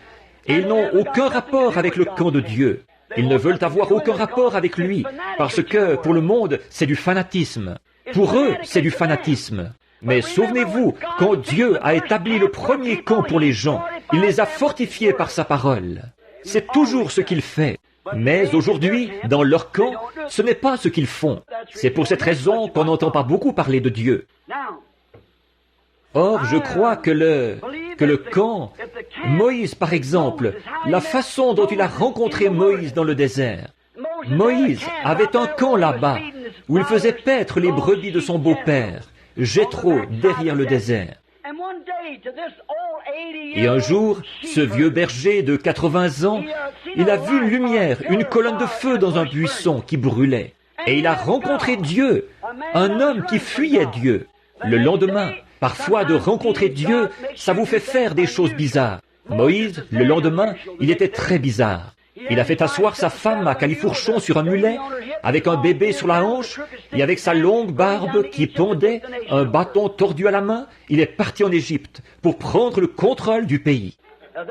et ils n'ont aucun rapport avec le camp de Dieu. Ils ne veulent avoir aucun rapport avec lui parce que pour le monde, c'est du fanatisme. Pour eux, c'est du fanatisme. Mais souvenez-vous, quand Dieu a établi le premier camp pour les gens, il les a fortifiés par sa parole. C'est toujours ce qu'il fait. Mais aujourd'hui, dans leur camp, ce n'est pas ce qu'ils font. C'est pour cette raison qu'on n'entend pas beaucoup parler de Dieu. Or, je crois que le camp, Moïse par exemple, la façon dont il a rencontré Moïse dans le désert. Moïse avait un camp là-bas, où il faisait paître les brebis de son beau-père, Jéthro, derrière le désert. Et un jour, ce vieux berger de 80 ans, il a vu une lumière, une colonne de feu dans un buisson qui brûlait. Et il a rencontré Dieu, un homme qui fuyait Dieu. Le lendemain, parfois de rencontrer Dieu, ça vous fait faire des choses bizarres. Moïse, le lendemain, il était très bizarre. Il a fait asseoir sa femme à califourchon sur un mulet, avec un bébé sur la hanche, et avec sa longue barbe qui pendait, un bâton tordu à la main, il est parti en Égypte pour prendre le contrôle du pays.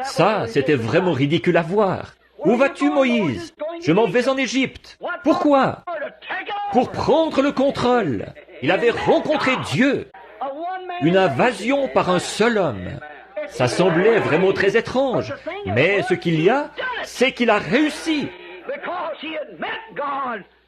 Ça, c'était vraiment ridicule à voir. Où vas-tu, Moïse? Je m'en vais en Égypte. Pourquoi? Pour prendre le contrôle. Il avait rencontré Dieu. Une invasion par un seul homme. Ça semblait vraiment très étrange, mais ce qu'il y a, c'est qu'il a réussi.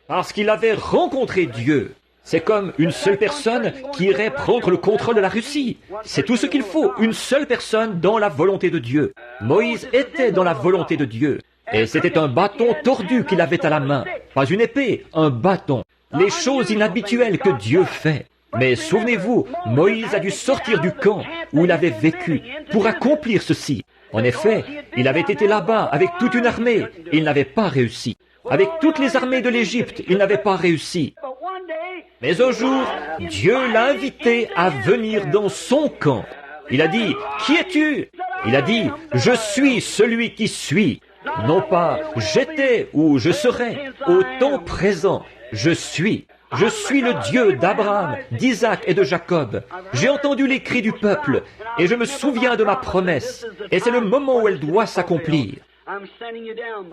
Parce qu'il avait rencontré Dieu. C'est comme une seule personne qui irait prendre le contrôle de la Russie. C'est tout ce qu'il faut, une seule personne dans la volonté de Dieu. Moïse était dans la volonté de Dieu. Et c'était un bâton tordu qu'il avait à la main. Pas une épée, un bâton. Les choses inhabituelles que Dieu fait. Mais souvenez-vous, Moïse a dû sortir du camp où il avait vécu pour accomplir ceci. En effet, il avait été là-bas avec toute une armée et il n'avait pas réussi. Avec toutes les armées de l'Égypte, il n'avait pas réussi. Mais un jour, Dieu l'a invité à venir dans son camp. Il a dit, « Qui es-tu » Il a dit, « Je suis celui qui suis. » Non pas « J'étais » ou « Je serai ». Au temps présent, je suis. Je suis le Dieu d'Abraham, d'Isaac et de Jacob. J'ai entendu les cris du peuple et je me souviens de ma promesse. Et c'est le moment où elle doit s'accomplir.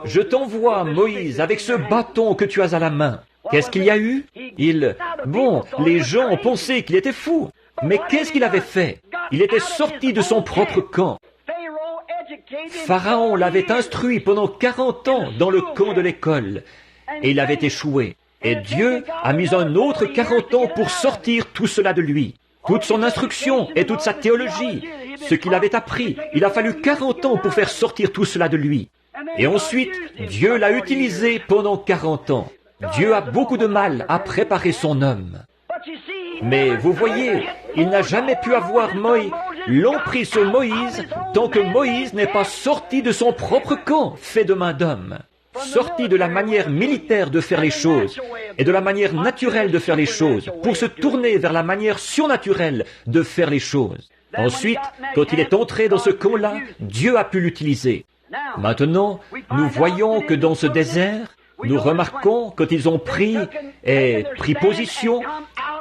Je t'envoie, Moïse, avec ce bâton que tu as à la main. Qu'est-ce qu'il y a eu? Les gens ont pensé qu'il était fou. Mais qu'est-ce qu'il avait fait? Il était sorti de son propre camp. Pharaon l'avait instruit pendant 40 ans dans le camp de l'école. Et il avait échoué. Et Dieu a mis un autre 40 ans pour sortir tout cela de lui. Toute son instruction et toute sa théologie, ce qu'il avait appris, il a fallu 40 ans pour faire sortir tout cela de lui. Et ensuite, Dieu l'a utilisé pendant 40 ans. Dieu a beaucoup de mal à préparer son homme. Mais vous voyez, il n'a jamais pu avoir l'emprise sur Moïse tant que Moïse n'est pas sorti de son propre camp fait de main d'homme. Sorti de la manière militaire de faire les choses et de la manière naturelle de faire les choses pour se tourner vers la manière surnaturelle de faire les choses. Ensuite, quand il est entré dans ce camp-là, Dieu a pu l'utiliser. Maintenant, nous voyons que dans ce désert, nous remarquons quand ils ont pris position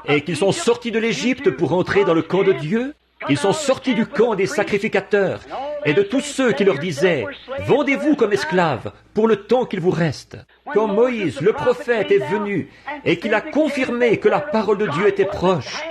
et qu'ils sont sortis de l'Égypte pour entrer dans le camp de Dieu, ils sont sortis du camp des sacrificateurs et de tous ceux qui leur disaient « Vendez-vous comme esclaves pour le temps qu'il vous reste ». Quand Moïse, le prophète, est venu et qu'il a confirmé que la parole de Dieu était proche,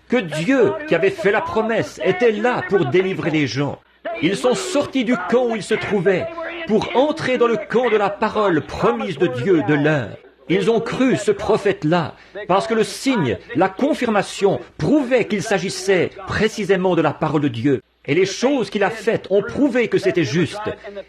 que Dieu, qui avait fait la promesse, était là pour délivrer les gens, ils sont sortis du camp où ils se trouvaient pour entrer dans le camp de la parole promise de Dieu de l'heure. Ils ont cru ce prophète-là, parce que le signe, la confirmation, prouvait qu'il s'agissait précisément de la parole de Dieu. Et les choses qu'il a faites ont prouvé que c'était juste.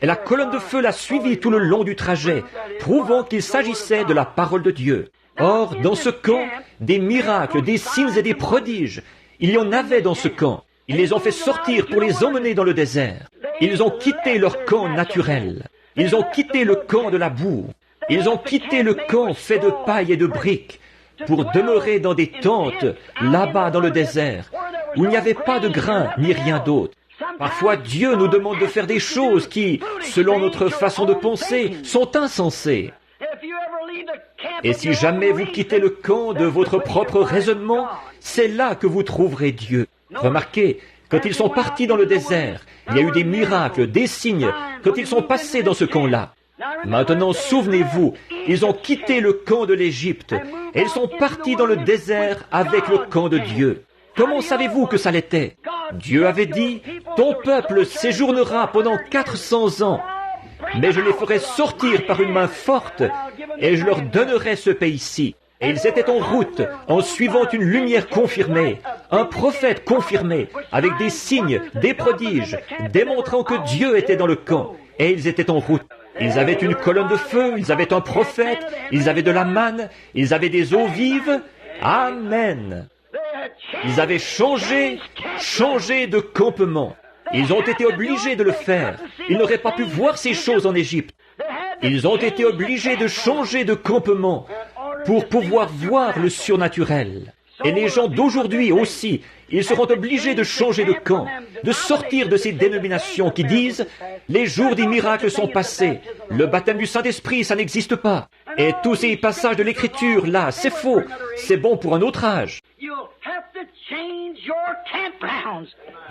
Et la colonne de feu l'a suivi tout le long du trajet, prouvant qu'il s'agissait de la parole de Dieu. Or, dans ce camp, des miracles, des signes et des prodiges, il y en avait dans ce camp. Ils les ont fait sortir pour les emmener dans le désert. Ils ont quitté leur camp naturel. Ils ont quitté le camp de la boue. Ils ont quitté le camp fait de paille et de briques pour demeurer dans des tentes, là-bas dans le désert, où il n'y avait pas de grain ni rien d'autre. Parfois, Dieu nous demande de faire des choses qui, selon notre façon de penser, sont insensées. Et si jamais vous quittez le camp de votre propre raisonnement, c'est là que vous trouverez Dieu. Remarquez, quand ils sont partis dans le désert, il y a eu des miracles, des signes, quand ils sont passés dans ce camp-là. Maintenant, souvenez-vous, ils ont quitté le camp de l'Égypte et ils sont partis dans le désert avec le camp de Dieu. Comment savez-vous que ça l'était? Dieu avait dit, « Ton peuple séjournera pendant 400 ans, mais je les ferai sortir par une main forte et je leur donnerai ce pays-ci. » Et ils étaient en route, en suivant une lumière confirmée, un prophète confirmé, avec des signes, des prodiges, démontrant que Dieu était dans le camp. Et ils étaient en route. Ils avaient une colonne de feu, ils avaient un prophète, ils avaient de la manne, ils avaient des eaux vives. Amen. Ils avaient changé de campement. Ils ont été obligés de le faire. Ils n'auraient pas pu voir ces choses en Égypte. Ils ont été obligés de changer de campement pour pouvoir voir le surnaturel. Et les gens d'aujourd'hui aussi, ils seront obligés de changer de camp, de sortir de ces dénominations qui disent « Les jours des miracles sont passés, le baptême du Saint-Esprit, ça n'existe pas. » Et tous ces passages de l'Écriture, là, c'est faux, c'est bon pour un autre âge.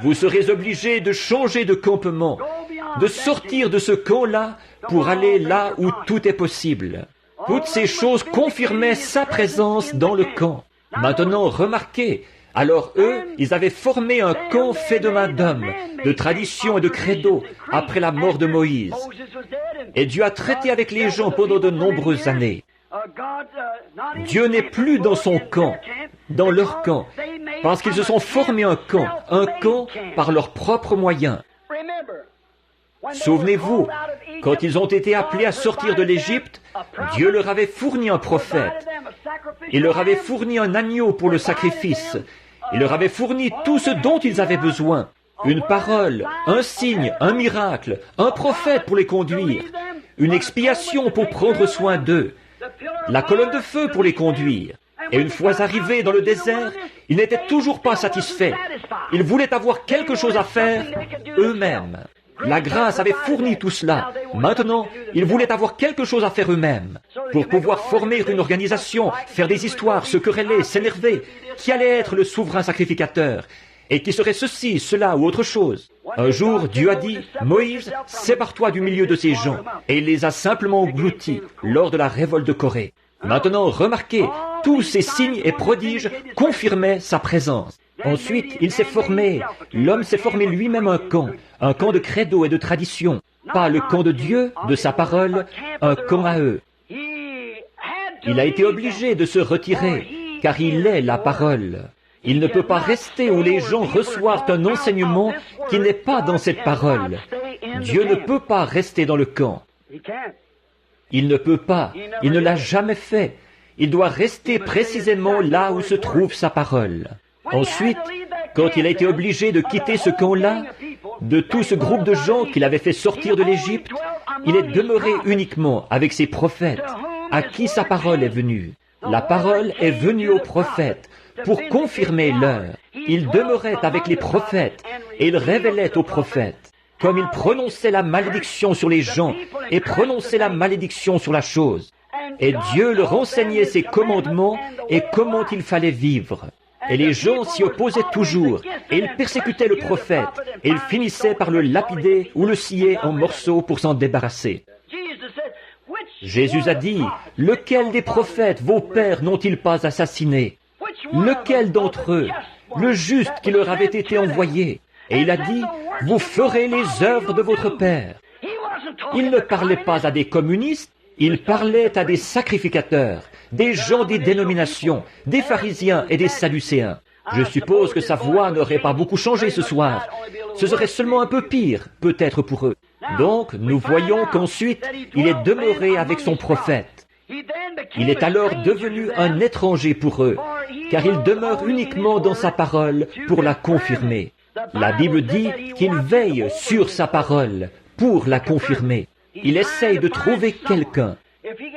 Vous serez obligés de changer de campement, de sortir de ce camp-là pour aller là où tout est possible. Toutes ces choses confirmaient sa présence dans le camp. Maintenant, remarquez, alors eux, ils avaient formé un camp fait de main d'hommes, de tradition et de credo, après la mort de Moïse. Et Dieu a traité avec les gens pendant de nombreuses années. Dieu n'est plus dans son camp, dans leur camp, parce qu'ils se sont formés un camp par leurs propres moyens. Souvenez-vous, quand ils ont été appelés à sortir de l'Égypte, Dieu leur avait fourni un prophète. Il leur avait fourni un agneau pour le sacrifice. Il leur avait fourni tout ce dont ils avaient besoin. Une parole, un signe, un miracle, un prophète pour les conduire, une expiation pour prendre soin d'eux, la colonne de feu pour les conduire. Et une fois arrivés dans le désert, ils n'étaient toujours pas satisfaits. Ils voulaient avoir quelque chose à faire eux-mêmes. La grâce avait fourni tout cela. Maintenant, ils voulaient avoir quelque chose à faire eux-mêmes. Pour pouvoir former une organisation, faire des histoires, se quereller, s'énerver. Qui allait être le souverain sacrificateur? Et qui serait ceci, cela ou autre chose? Un jour, Dieu a dit, « Moïse, sépare-toi du milieu de ces gens. » Et il les a simplement engloutis lors de la révolte de Corée. Maintenant, remarquez, tous ces signes et prodiges confirmaient sa présence. Ensuite, il s'est formé, l'homme s'est formé lui-même un camp de credo et de tradition, pas le camp de Dieu, de sa parole, un camp à eux. Il a été obligé de se retirer, car il est la parole. Il ne peut pas rester où les gens reçoivent un enseignement qui n'est pas dans cette parole. Dieu ne peut pas rester dans le camp. Il ne peut pas, il ne l'a jamais fait. Il doit rester précisément là où se trouve sa parole. Ensuite, quand il a été obligé de quitter ce camp-là, de tout ce groupe de gens qu'il avait fait sortir de l'Égypte, il est demeuré uniquement avec ses prophètes, à qui sa parole est venue. La parole est venue aux prophètes pour confirmer l'heure. Il demeurait avec les prophètes et il révélait aux prophètes. Comme il prononçait la malédiction sur les gens et prononçait la malédiction sur la chose. Et Dieu leur enseignait ses commandements et comment il fallait vivre. Et les gens s'y opposaient toujours, et ils persécutaient le prophète, et ils finissaient par le lapider ou le scier en morceaux pour s'en débarrasser. Jésus a dit, « Lequel des prophètes vos pères n'ont-ils pas assassiné? Lequel d'entre eux, le juste qui leur avait été envoyé? » Et il a dit, « Vous ferez les œuvres de votre père. » Il ne parlait pas à des communistes, il parlait à des sacrificateurs, des gens des dénominations, des pharisiens et des sadducéens. Je suppose que sa voix n'aurait pas beaucoup changé ce soir. Ce serait seulement un peu pire, peut-être pour eux. Donc, nous voyons qu'ensuite, il est demeuré avec son prophète. Il est alors devenu un étranger pour eux, car il demeure uniquement dans sa parole pour la confirmer. La Bible dit qu'il veille sur sa parole pour la confirmer. Il essaye de trouver quelqu'un.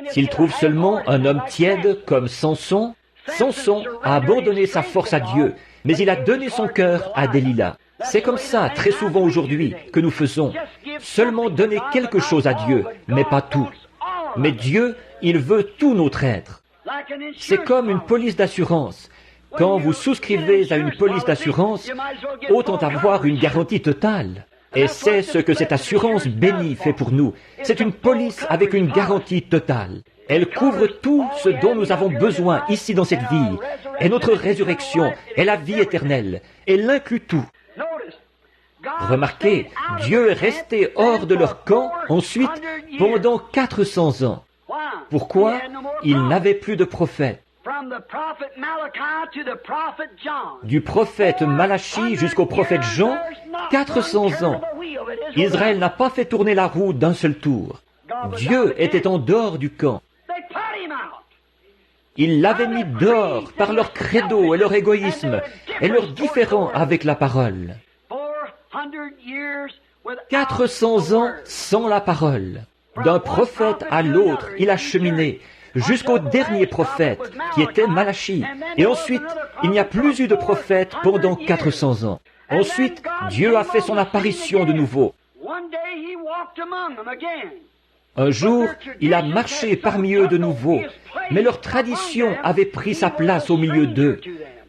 S'il trouve seulement un homme tiède comme Samson, Samson a abandonné sa force à Dieu, mais il a donné son cœur à Delilah. C'est comme ça, très souvent aujourd'hui, que nous faisons. Seulement donner quelque chose à Dieu, mais pas tout. Mais Dieu, il veut tout notre être. C'est comme une police d'assurance. Quand vous souscrivez à une police d'assurance, autant avoir une garantie totale. Et c'est ce que cette assurance bénie fait pour nous. C'est une police avec une garantie totale. Elle couvre tout ce dont nous avons besoin ici dans cette vie. Et notre résurrection est la vie éternelle. Elle inclut tout. Remarquez, Dieu est resté hors de leur camp ensuite pendant 400 ans. Pourquoi? Il n'avait plus de prophète. Du prophète Malachie jusqu'au prophète Jean, 400 ans. Israël n'a pas fait tourner la roue d'un seul tour. Dieu était en dehors du camp. Il l'avait mis dehors par leur credo et leur égoïsme et leur différend avec la parole. 400 ans sans la parole. D'un prophète à l'autre, il a cheminé jusqu'au dernier prophète qui était Malachie. Et ensuite, il n'y a plus eu de prophète pendant 400 ans. Ensuite, Dieu a fait son apparition de nouveau. Un jour, il a marché parmi eux de nouveau, mais leur tradition avait pris sa place au milieu d'eux,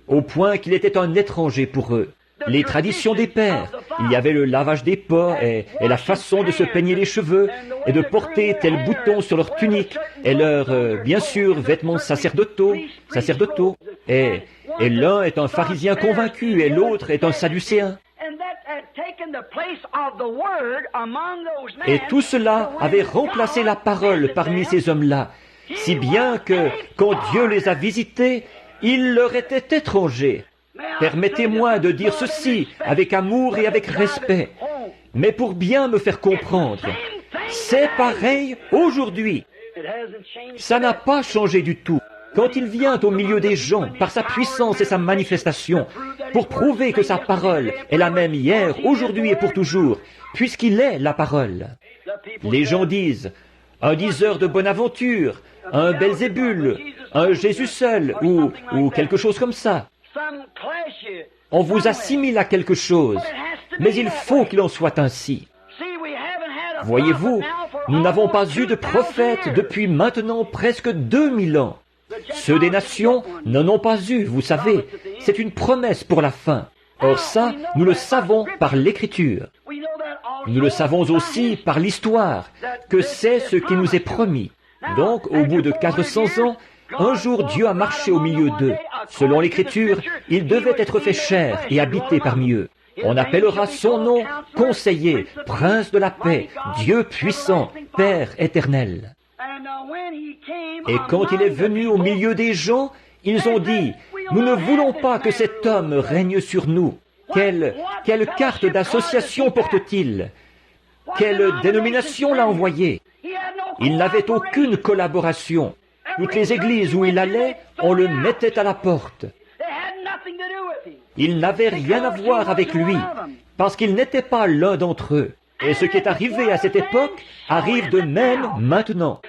au point qu'il était un étranger pour eux. Les traditions des pères, il y avait le lavage des pas et la façon de se peigner les cheveux et de porter tel bouton sur leur tunique et leurs, bien sûr, vêtements sacerdotaux. Et l'un est un pharisien convaincu et l'autre est un sadducéen. Et tout cela avait remplacé la parole parmi ces hommes-là, si bien que, quand Dieu les a visités, ils leur étaient étrangers. Permettez-moi de dire ceci avec amour et avec respect, mais pour bien me faire comprendre. C'est pareil aujourd'hui. Ça n'a pas changé du tout. Quand il vient au milieu des gens par sa puissance et sa manifestation, pour prouver que sa parole est la même hier, aujourd'hui et pour toujours, puisqu'il est la parole. Les gens disent, un diseur de bonne aventure, un Belzébul, un Jésus seul, ou quelque chose comme ça. On vous assimile à quelque chose, mais il faut qu'il en soit ainsi. Voyez-vous, nous n'avons pas eu de prophète depuis maintenant presque 2000 ans. Ceux des nations n'en ont pas eu, vous savez. C'est une promesse pour la fin. Or ça, nous le savons par l'Écriture. Nous le savons aussi par l'histoire, que c'est ce qui nous est promis. Donc, au bout de 400 ans, un jour Dieu a marché au milieu d'eux. Selon l'Écriture, il devait être fait chair et habiter parmi eux. On appellera son nom Conseiller, Prince de la paix, Dieu puissant, Père éternel. Et quand il est venu au milieu des gens, ils ont dit, « Nous ne voulons pas que cet homme règne sur nous. » Quelle carte d'association porte-t-il? Quelle dénomination l'a envoyé? Il n'avait aucune collaboration. Toutes les églises où il allait, on le mettait à la porte. Il n'avait rien à voir avec lui, parce qu'il n'était pas l'un d'entre eux. Et ce qui est arrivé à cette époque arrive de même maintenant.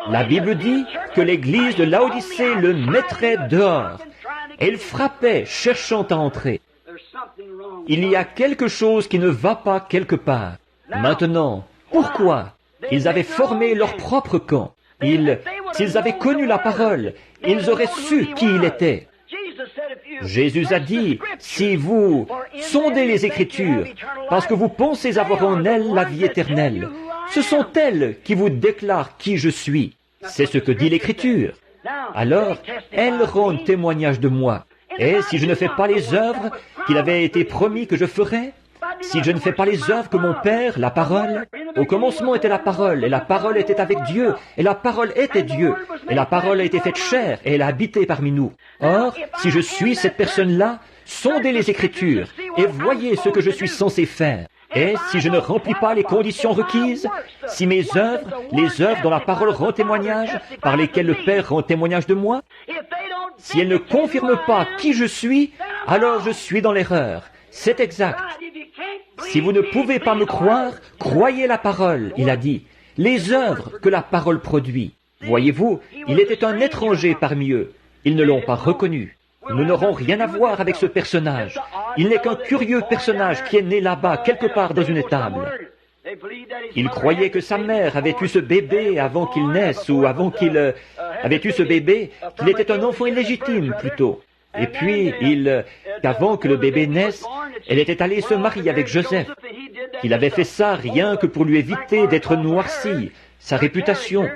La Bible dit que l'église de Laodicée le mettrait dehors, et il frappait, cherchant à entrer. Il y a quelque chose qui ne va pas quelque part. Maintenant, pourquoi? Ils avaient formé leur propre camp. S'ils avaient connu la parole, ils auraient su qui il était. Jésus a dit, si vous sondez les Écritures, parce que vous pensez avoir en elles la vie éternelle, ce sont elles qui vous déclarent qui je suis. C'est ce que dit l'Écriture. Alors, elles rendent témoignage de moi. Et si je ne fais pas les œuvres qu'il avait été promis que je ferais, si je ne fais pas les œuvres que mon Père, la parole, au commencement était la parole, et la parole était avec Dieu, et la parole était Dieu, et la parole a été faite chair, et elle a habité parmi nous. Or, si je suis cette personne-là, sondez les Écritures, et voyez ce que je suis censé faire. Et si je ne remplis pas les conditions requises, si mes œuvres, les œuvres dont la parole rend témoignage, par lesquelles le Père rend témoignage de moi, si elles ne confirment pas qui je suis, alors je suis dans l'erreur. C'est exact. Si vous ne pouvez pas me croire, croyez la parole, il a dit, les œuvres que la parole produit. Voyez-vous, il était un étranger parmi eux. Ils ne l'ont pas reconnu. Nous n'aurons rien à voir avec ce personnage. Il n'est qu'un curieux personnage qui est né là-bas, quelque part dans une étable. Il croyait que sa mère avait eu ce bébé avant qu'il naisse, ou avant qu'il avait eu ce bébé, qu'il était un enfant illégitime plutôt. Et puis, qu'avant que le bébé naisse, elle était allée se marier avec Joseph. Il avait fait ça rien que pour lui éviter d'être noirci, sa réputation.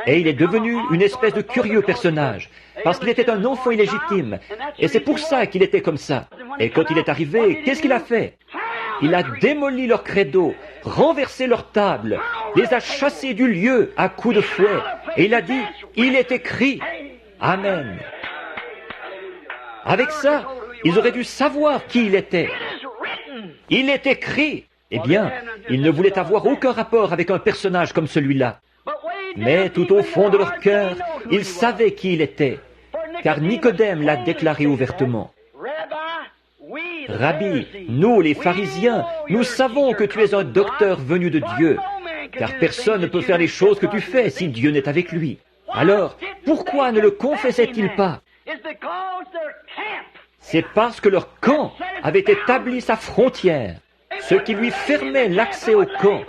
Et il est devenu une espèce de curieux personnage, parce qu'il était un enfant illégitime. Et c'est pour ça qu'il était comme ça. Et quand il est arrivé, qu'est-ce qu'il a fait? Il a démoli leur credo, renversé leur table, les a chassés du lieu à coups de fouet. Et il a dit, il est écrit. Amen. Avec ça, ils auraient dû savoir qui il était. Il est écrit. Eh bien, il ne voulait avoir aucun rapport avec un personnage comme celui-là. Mais tout au fond de leur cœur, ils savaient qui il était, car Nicodème l'a déclaré ouvertement. Rabbi, nous les pharisiens, nous savons que tu es un docteur venu de Dieu, car personne ne peut faire les choses que tu fais si Dieu n'est avec lui. Alors, pourquoi ne le confessait-il pas? C'est parce que leur camp avait établi sa frontière, ce qui lui fermait l'accès au camp,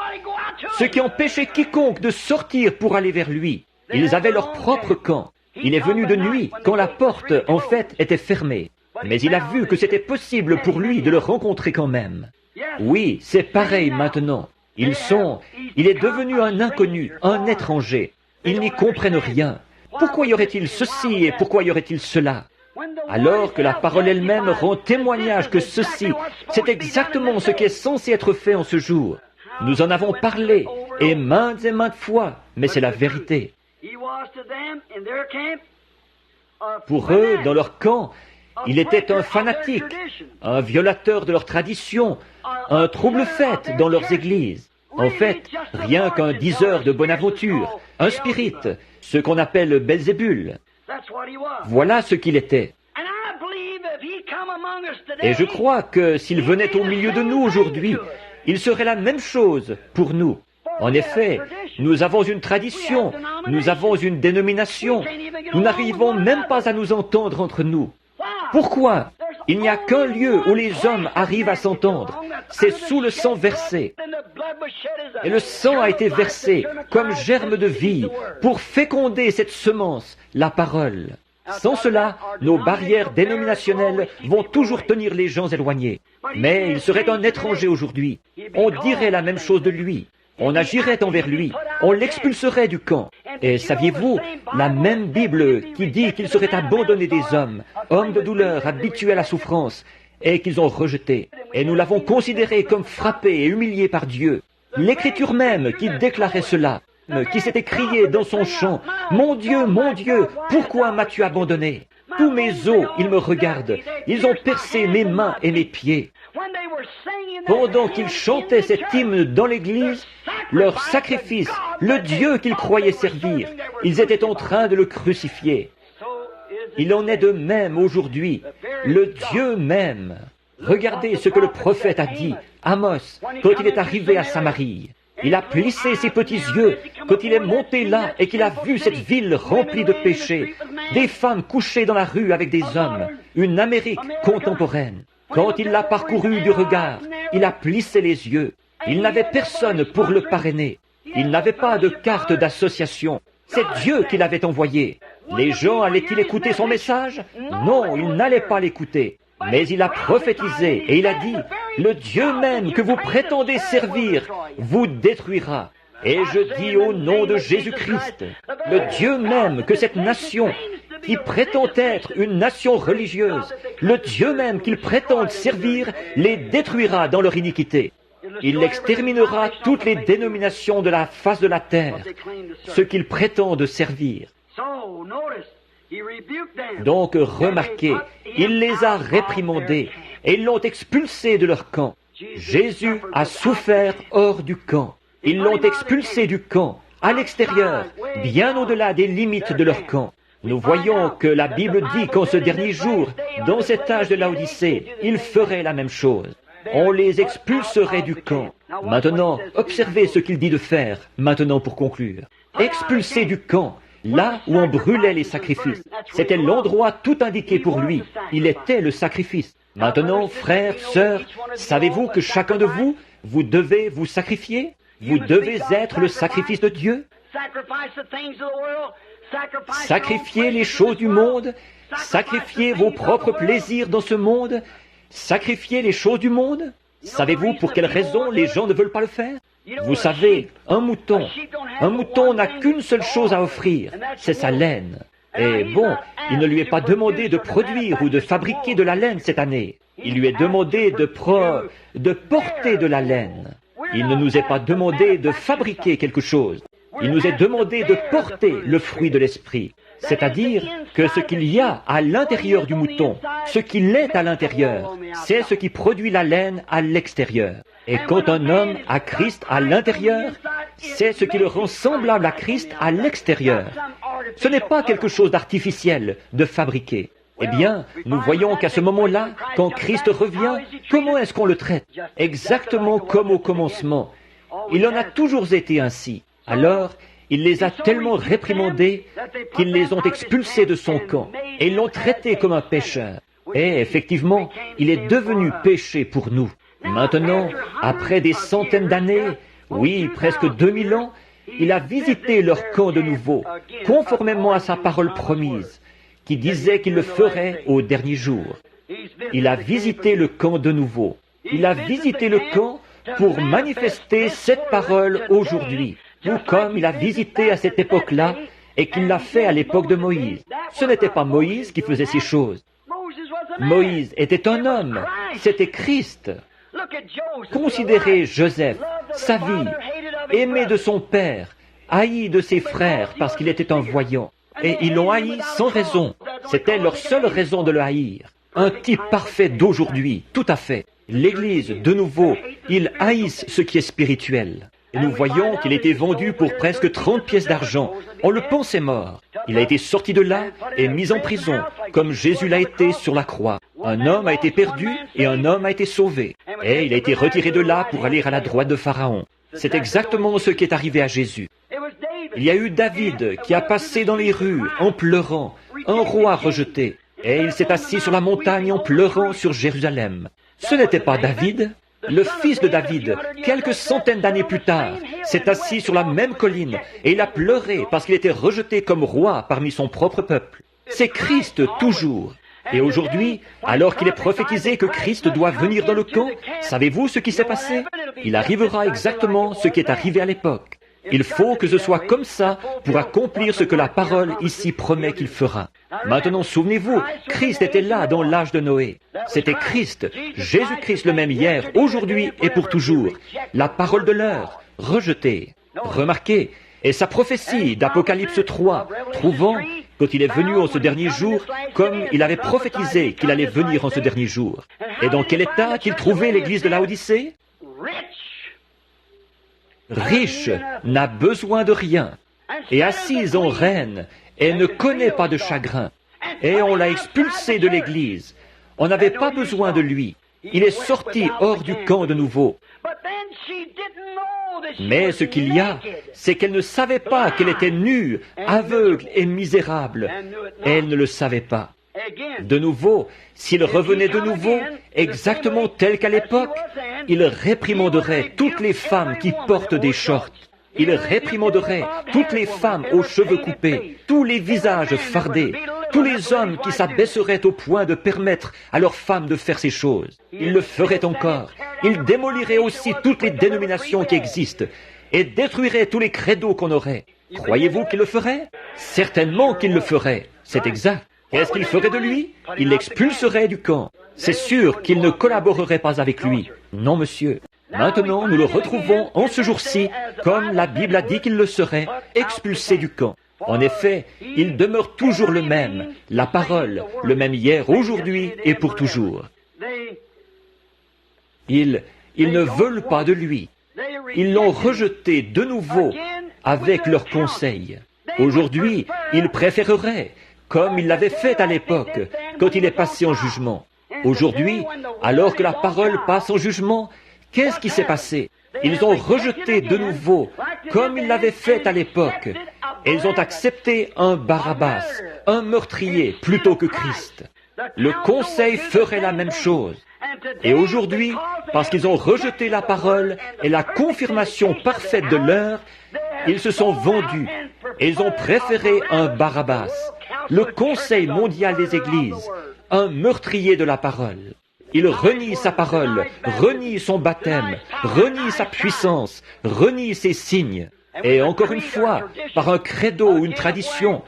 ce qui empêchait quiconque de sortir pour aller vers lui. Ils avaient leur propre camp. Il est venu de nuit, quand la porte, en fait, était fermée. Mais il a vu que c'était possible pour lui de le rencontrer quand même. Oui, c'est pareil maintenant. Il est devenu un inconnu, un étranger. Ils n'y comprennent rien. Pourquoi y aurait-il ceci et pourquoi y aurait-il cela? Alors que la parole elle-même rend témoignage que ceci, c'est exactement ce qui est censé être fait en ce jour. Nous en avons parlé, et maintes fois, mais c'est la vérité. Pour eux, dans leur camp, il était un fanatique, un violateur de leur tradition, un trouble-fête dans leurs églises. En fait, rien qu'un diseur de bonne aventure, un spirit, ce qu'on appelle Belzébul. Voilà ce qu'il était. Et je crois que s'il venait au milieu de nous aujourd'hui, il serait la même chose pour nous. En effet, nous avons une tradition, nous avons une dénomination, nous n'arrivons même pas à nous entendre entre nous. Pourquoi? Il n'y a qu'un lieu où les hommes arrivent à s'entendre, c'est sous le sang versé. Et le sang a été versé comme germe de vie pour féconder cette semence, la parole. Sans cela, nos barrières dénominationnelles vont toujours tenir les gens éloignés. Mais il serait un étranger aujourd'hui. On dirait la même chose de lui. On agirait envers lui. On l'expulserait du camp. Et saviez-vous, la même Bible qui dit qu'il serait abandonné des hommes, hommes de douleur, habitués à la souffrance, et qu'ils ont rejeté. Et nous l'avons considéré comme frappé et humilié par Dieu. L'Écriture même qui déclarait cela, qui s'était crié dans son chant, « Mon Dieu, pourquoi m'as-tu abandonné ?» Tous mes os, ils me regardent, ils ont percé mes mains et mes pieds. Pendant qu'ils chantaient cet hymne dans l'église, leur sacrifice, le Dieu qu'ils croyaient servir, ils étaient en train de le crucifier. Il en est de même aujourd'hui, le Dieu même. Regardez ce que le prophète a dit, Amos, quand il est arrivé à Samarie. Il a plissé ses petits yeux quand il est monté là et qu'il a vu cette ville remplie de péchés, des femmes couchées dans la rue avec des hommes, une Amérique contemporaine. Quand il l'a parcouru du regard, il a plissé les yeux. Il n'avait personne pour le parrainer. Il n'avait pas de carte d'association. C'est Dieu qui l'avait envoyé. Les gens allaient-ils écouter son message? Non, ils n'allaient pas l'écouter. Mais il a prophétisé et il a dit, « Le Dieu même que vous prétendez servir vous détruira. » Et je dis au nom de Jésus-Christ, le Dieu même que cette nation, qui prétend être une nation religieuse, le Dieu même qu'ils prétendent servir, les détruira dans leur iniquité. Il exterminera toutes les dénominations de la face de la terre, ceux qu'ils prétendent servir. Donc remarquez, il les a réprimandés et ils l'ont expulsé de leur camp. Jésus a souffert hors du camp. Ils l'ont expulsé du camp, à l'extérieur, bien au-delà des limites de leur camp. Nous voyons que la Bible dit qu'en ce dernier jour, dans cet âge de Laodicée, il ferait la même chose. On les expulserait du camp. Maintenant, observez ce qu'il dit de faire, maintenant pour conclure. Expulser du camp, là où on brûlait les sacrifices. C'était l'endroit tout indiqué pour lui. Il était le sacrifice. Maintenant, frères, sœurs, savez-vous que chacun de vous, vous devez vous sacrifier? Vous devez être le sacrifice de Dieu. Sacrifiez les choses du monde, sacrifiez vos propres plaisirs dans ce monde, sacrifiez les choses du monde. Savez-vous pour quelle raison les gens ne veulent pas le faire? Vous savez, un mouton n'a qu'une seule chose à offrir, c'est sa laine. Et bon, il ne lui est pas demandé de produire ou de fabriquer de la laine cette année. Il lui est demandé de porter de la laine. Il ne nous est pas demandé de fabriquer quelque chose. Il nous est demandé de porter le fruit de l'esprit. C'est-à-dire que ce qu'il y a à l'intérieur du mouton, ce qu'il est à l'intérieur, c'est ce qui produit la laine à l'extérieur. Et quand un homme a Christ à l'intérieur, c'est ce qui le rend semblable à Christ à l'extérieur. Ce n'est pas quelque chose d'artificiel, de fabriqué. Eh bien, nous voyons qu'à ce moment-là, quand Christ revient, comment est-ce qu'on le traite? Exactement comme au commencement. Il en a toujours été ainsi. Alors, il les a tellement réprimandés qu'ils les ont expulsés de son camp et ils l'ont traité comme un pécheur. Et effectivement, il est devenu péché pour nous. Maintenant, après des centaines d'années, oui, presque 2000 ans, il a visité leur camp de nouveau, conformément à sa parole promise, qui disait qu'il le ferait au dernier jour. Il a visité le camp de nouveau. Il a visité le camp pour manifester cette parole aujourd'hui, tout comme il a visité à cette époque-là et qu'il l'a fait à l'époque de Moïse. Ce n'était pas Moïse qui faisait ces choses. Moïse était un homme, c'était Christ. Considérez Joseph, sa vie, aimé de son père, haï de ses frères parce qu'il était un voyant. Et ils l'ont haï sans raison. C'était leur seule raison de le haïr. Un type parfait d'aujourd'hui, tout à fait. L'Église, de nouveau, ils haïssent ce qui est spirituel. Et nous voyons qu'il a été vendu pour presque 30 pièces d'argent. On le pensait mort. Il a été sorti de là et mis en prison, comme Jésus l'a été sur la croix. Un homme a été perdu et un homme a été sauvé. Et il a été retiré de là pour aller à la droite de Pharaon. C'est exactement ce qui est arrivé à Jésus. Il y a eu David qui a passé dans les rues en pleurant, un roi rejeté. Et il s'est assis sur la montagne en pleurant sur Jérusalem. Ce n'était pas David. Le fils de David, quelques centaines d'années plus tard, s'est assis sur la même colline et il a pleuré parce qu'il était rejeté comme roi parmi son propre peuple. C'est Christ toujours. Et aujourd'hui, alors qu'il est prophétisé que Christ doit venir dans le camp, savez-vous ce qui s'est passé? Il arrivera exactement ce qui est arrivé à l'époque. Il faut que ce soit comme ça pour accomplir ce que la parole ici promet qu'il fera. Maintenant, souvenez-vous, Christ était là dans l'âge de Noé. C'était Christ, Jésus-Christ le même hier, aujourd'hui et pour toujours. La parole de l'heure, rejetée. Remarquez, et sa prophétie d'Apocalypse 3, trouvant, quand il est venu en ce dernier jour, comme il avait prophétisé qu'il allait venir en ce dernier jour. Et dans quel état qu'il trouvait l'église de Laodicée? Riche, n'a besoin de rien, et assise en reine, et ne connaît pas de chagrin. Et on l'a expulsé de l'église. On n'avait pas besoin de lui. Il est sorti hors du camp de nouveau. Mais ce qu'il y a, c'est qu'elle ne savait pas qu'elle était nue, aveugle et misérable. Elle ne le savait pas. De nouveau, s'il revenait de nouveau, exactement tel qu'à l'époque, il réprimanderait toutes les femmes qui portent des shorts. Il réprimanderait toutes les femmes aux cheveux coupés, tous les visages fardés, tous les hommes qui s'abaisseraient au point de permettre à leurs femmes de faire ces choses. Il le ferait encore. Il démolirait aussi toutes les dénominations qui existent et détruirait tous les credos qu'on aurait. Croyez-vous qu'il le ferait? Certainement qu'il le ferait. C'est exact. Qu'est-ce qu'il ferait de lui? Il l'expulserait du camp. C'est sûr qu'il ne collaborerait pas avec lui. Non, monsieur. Maintenant, nous le retrouvons en ce jour-ci, comme la Bible a dit qu'il le serait, expulsé du camp. En effet, il demeure toujours le même, la parole, le même hier, aujourd'hui et pour toujours. Ils ne veulent pas de lui. Ils l'ont rejeté de nouveau avec leurs conseils. Aujourd'hui, ils préféreraient, comme ils l'avaient fait à l'époque, quand il est passé en jugement. Aujourd'hui, alors que la parole passe en jugement, qu'est-ce qui s'est passé? Ils ont rejeté de nouveau, comme ils l'avaient fait à l'époque, et ils ont accepté un Barabbas, un meurtrier, plutôt que Christ. Le Conseil ferait la même chose. Et aujourd'hui, parce qu'ils ont rejeté la parole et la confirmation parfaite de l'heure, ils se sont vendus et ils ont préféré un Barabbas, le Conseil mondial des Églises, un meurtrier de la parole. Il renie sa parole, renie son baptême, renie sa puissance, renie ses signes. Et encore une fois, par un credo ou une tradition,